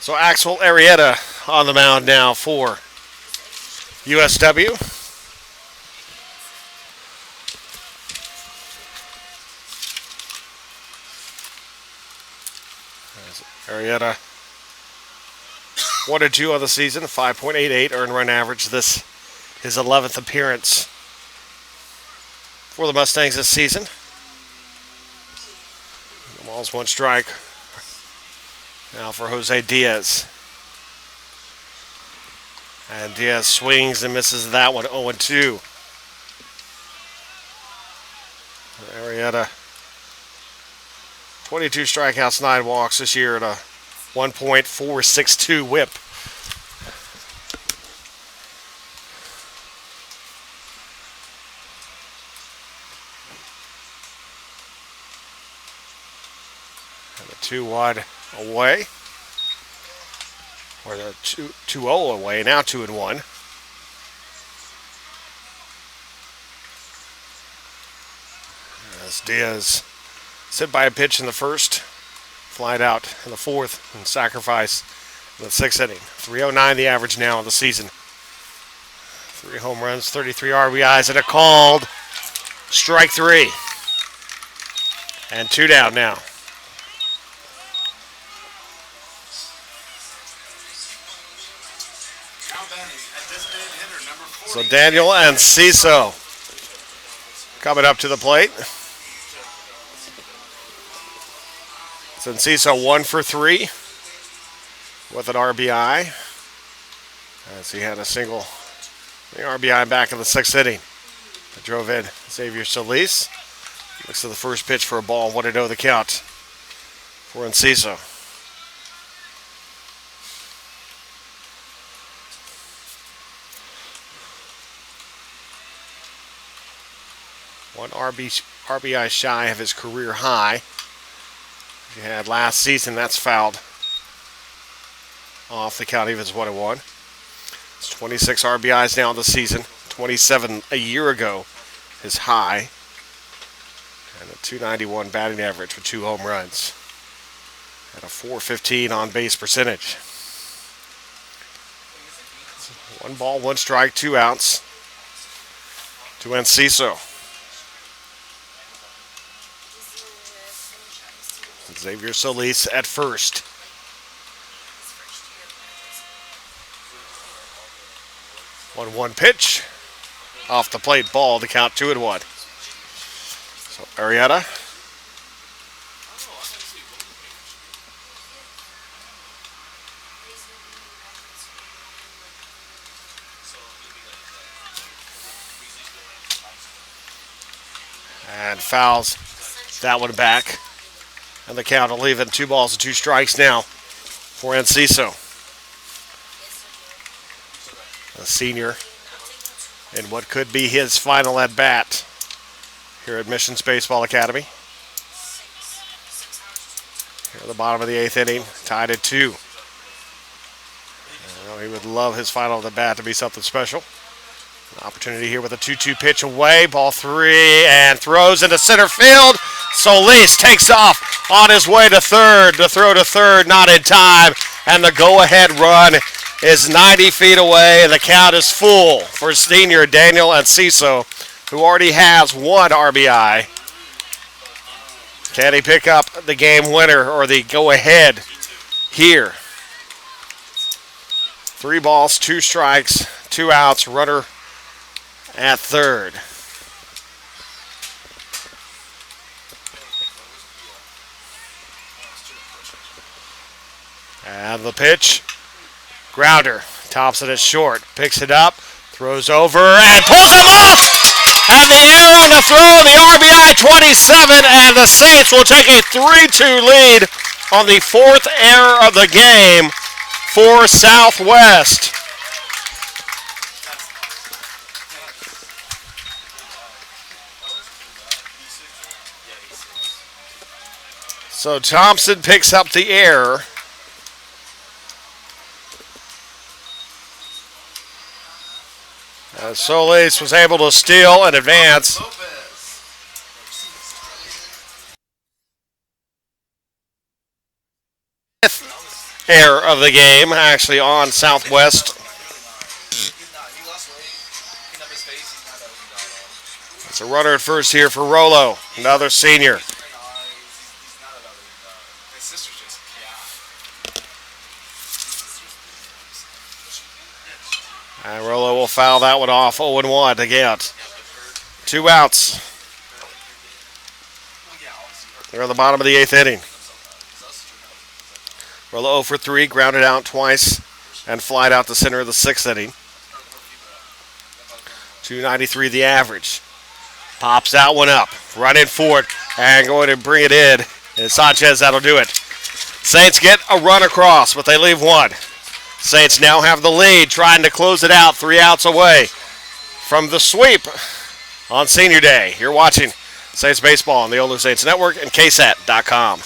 So Axel Arrieta on the mound now for USW. Arrieta 1-2 on the season, 5.88 earned run average. This his 11th appearance for the Mustangs this season. The ball's one strike. Now for Jose Diaz. And Diaz swings and misses that one, 0-2. Arrieta, 22 strikeouts, 9 walks this year at a 1.462 whip. And a 2-1 away. Or the 2-0 away, now 2-1. As Diaz sit by a pitch in the first, flied out in the fourth, and sacrifice in the sixth inning. 309 the average now of the season. 3 home runs, 33 RBIs, and a called strike 3. And 2 down now. So Daniel Enciso coming up to the plate. Enciso 1 for 3 with an RBI, as he had a single RBI back in the 6th inning. That drove in Xavier Solis. Looks to the first pitch for a ball, 1-0 the count for Enciso. One RBI shy of his career high. He had last season, that's fouled off the count, even as 1-1. It's 26 RBIs now in the season, 27 a year ago, his high. And a .291 batting average with 2 home runs. And a .415 on base percentage. 1 ball, 1 strike, 2 outs to Enciso. Xavier Solis at first. One pitch. Off the plate, ball to count 2-1. So Arrieta. And fouls that one back. And the count will leave it 2 balls and 2 strikes now for Enciso. A senior in what could be his final at bat here at Missions Baseball Academy. Here at the bottom of the 8th inning, tied at 2. He would love his final at bat to be something special. An opportunity here with a 2-2 pitch away. Ball 3 and throws into center field. Solis takes off on his way to third. The throw to third, not in time. And the go-ahead run is 90 feet away. The count is full for senior Daniel Enciso, who already has 1 RBI. Can he pick up the game winner or the go-ahead here? 3 balls, 2 strikes, 2 outs, runner at third. And the pitch, grounder, tops it at short, picks it up, throws over, and pulls him off! And the error on the throw, the RBI 27, and the Saints will take a 3-2 lead on the 4th error of the game for Southwest. So Thompson picks up the error. Solis was able to steal and advance. error of the game, actually on Southwest. It's a runner at first here for Rolo, another senior. And Rolo will foul that one off. 0-1 to get 2 outs. They're on the bottom of the 8th inning. Rolo 0 for 3, grounded out twice, and flied out the center of the 6th inning. 293 the average. Pops that one up, running for it, and going to bring it in. And Sanchez, that'll do it. Saints get a run across, but they leave one. Saints now have the lead, trying to close it out, 3 outs away from the sweep on Senior Day. You're watching Saints Baseball on the OLLU Saints Network and KSAT.com.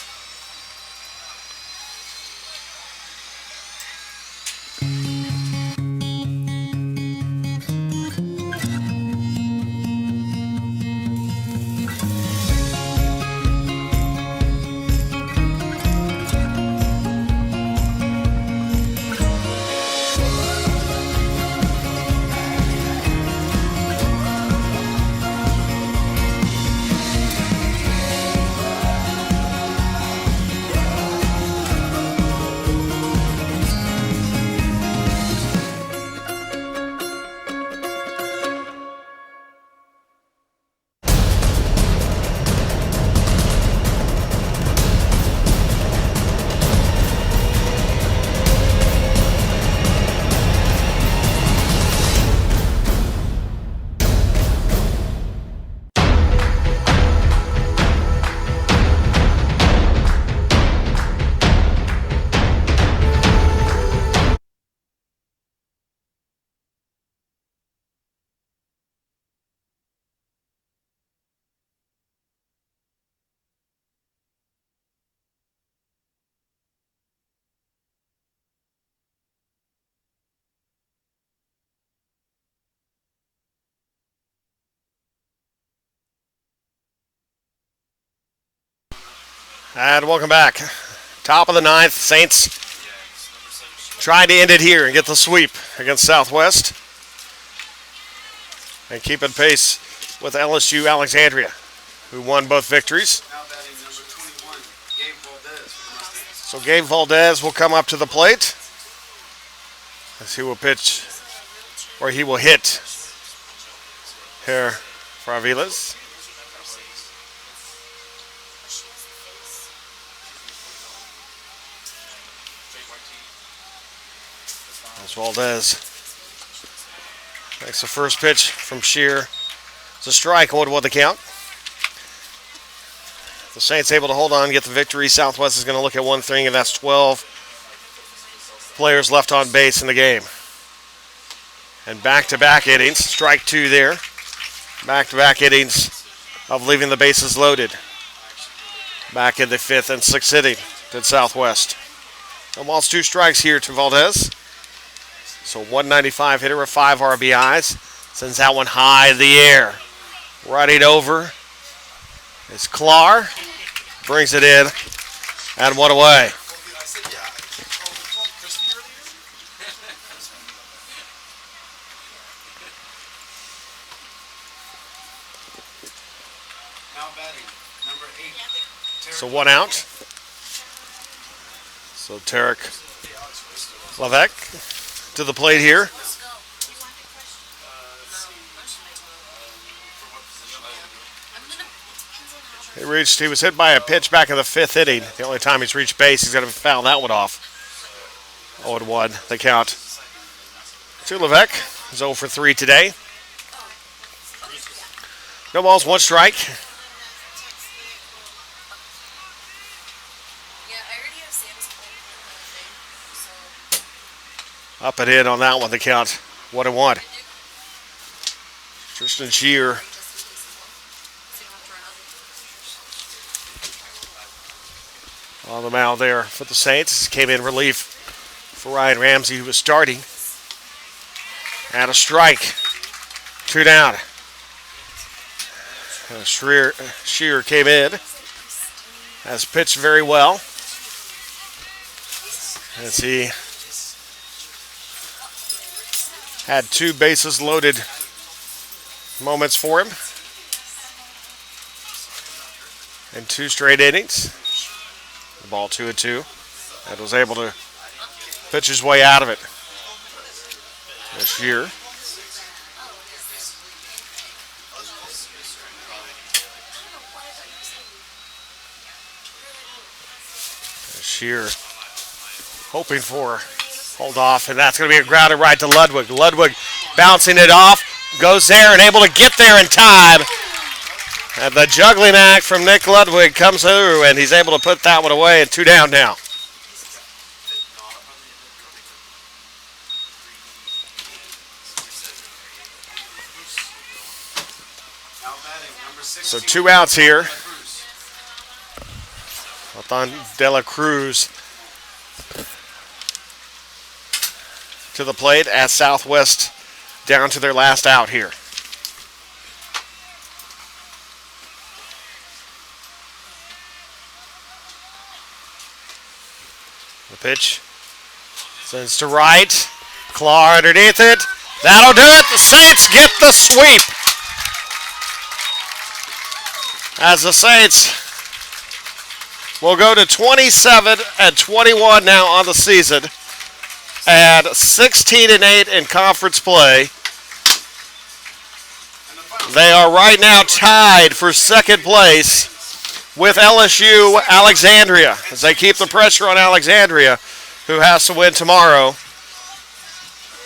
And welcome back. Top of the 9th, Saints trying to end it here and get the sweep against Southwest. And keeping pace with LSU Alexandria, who won both victories. So Gabe Valdez will come up to the plate as he will pitch, or he will hit here for Aviles. As Valdez makes the first pitch from Shear. It's a strike, 0-1 the count. The Saints able to hold on and get the victory. Southwest is going to look at one thing, and that's 12 players left on base in the game. And back-to-back innings, strike 2 there. Back-to-back innings of leaving the bases loaded. Back in the 5th and 6th inning did Southwest. No balls, 2 strikes here to Valdez. So 195 hitter with 5 RBIs. Sends that one high in the air. Running over is Clark. Brings it in and 1 away. So 1 out. So Tarek Levesque to the plate here. He was hit by a pitch back in the 5th inning. The only time he's reached base, he's going to foul that one off. 0-1, the count. To Levesque, is 0 for 3 today. No balls, 1 strike. Up and in on that one, the count. 1-1. Tristan Shear on the mound there for the Saints. Came in relief for Ryan Ramsey, who was starting. And a strike. 2 down. Shear came in. Has pitched very well. as he had 2 bases loaded moments for him in 2 straight innings. The ball 2-2, and was able to pitch his way out of it this year. Shear hoping for hold off, and that's going to be a grounded right to Ludwig. Ludwig bouncing it off, goes there and able to get there in time. And the juggling act from Nick Ludwig comes through, and he's able to put that one away, and 2 down now. So 2 outs here. Nathan De La Cruz to the plate as Southwest down to their last out here. The pitch sends to right. Claw underneath it. That'll do it. The Saints get the sweep. As the Saints will go to 27-21 now on the season, and 16-8 in conference play. They are right now tied for second place with LSU Alexandria as they keep the pressure on Alexandria, who has to win tomorrow.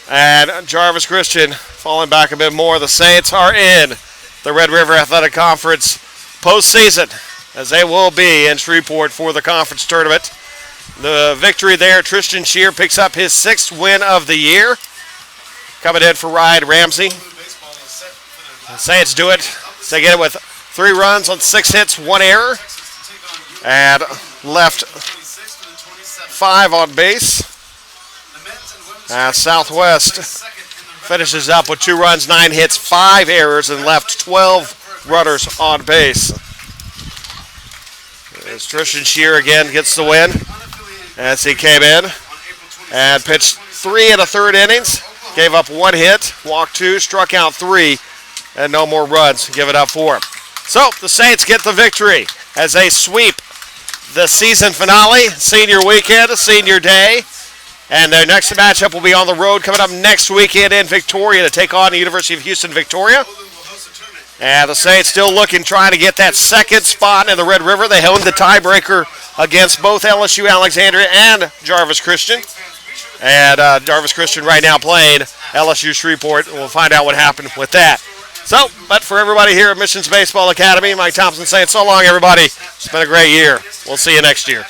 And Jarvis Christian falling back a bit more. The Saints are in the Red River Athletic Conference postseason, as they will be in Shreveport for the conference tournament. The victory there, Tristan Shear picks up his 6th win of the year. Coming in for Ryan Ramsey. The Saints do it. They get it with 3 runs on 6 hits, 1 error, and left 5 on base. Southwest finishes up with 2 runs, 9 hits, 5 errors, and left 12 runners on base. As Tristan Shear again gets the win as he came in and pitched 3 1/3 innings, gave up 1 hit, walked 2, struck out 3, and no more runs given up for him. So the Saints get the victory as they sweep the season finale, senior weekend, senior day. And their next matchup will be on the road coming up next weekend in Victoria to take on the University of Houston Victoria. And the Saints still looking, trying to get that 2nd spot in the Red River. They held the tiebreaker against both LSU Alexandria and Jarvis Christian. And Jarvis Christian right now playing LSU Shreveport. We'll find out what happened with that. So, but for everybody here at Missions Baseball Academy, Mike Thompson saying so long, everybody. It's been a great year. We'll see you next year.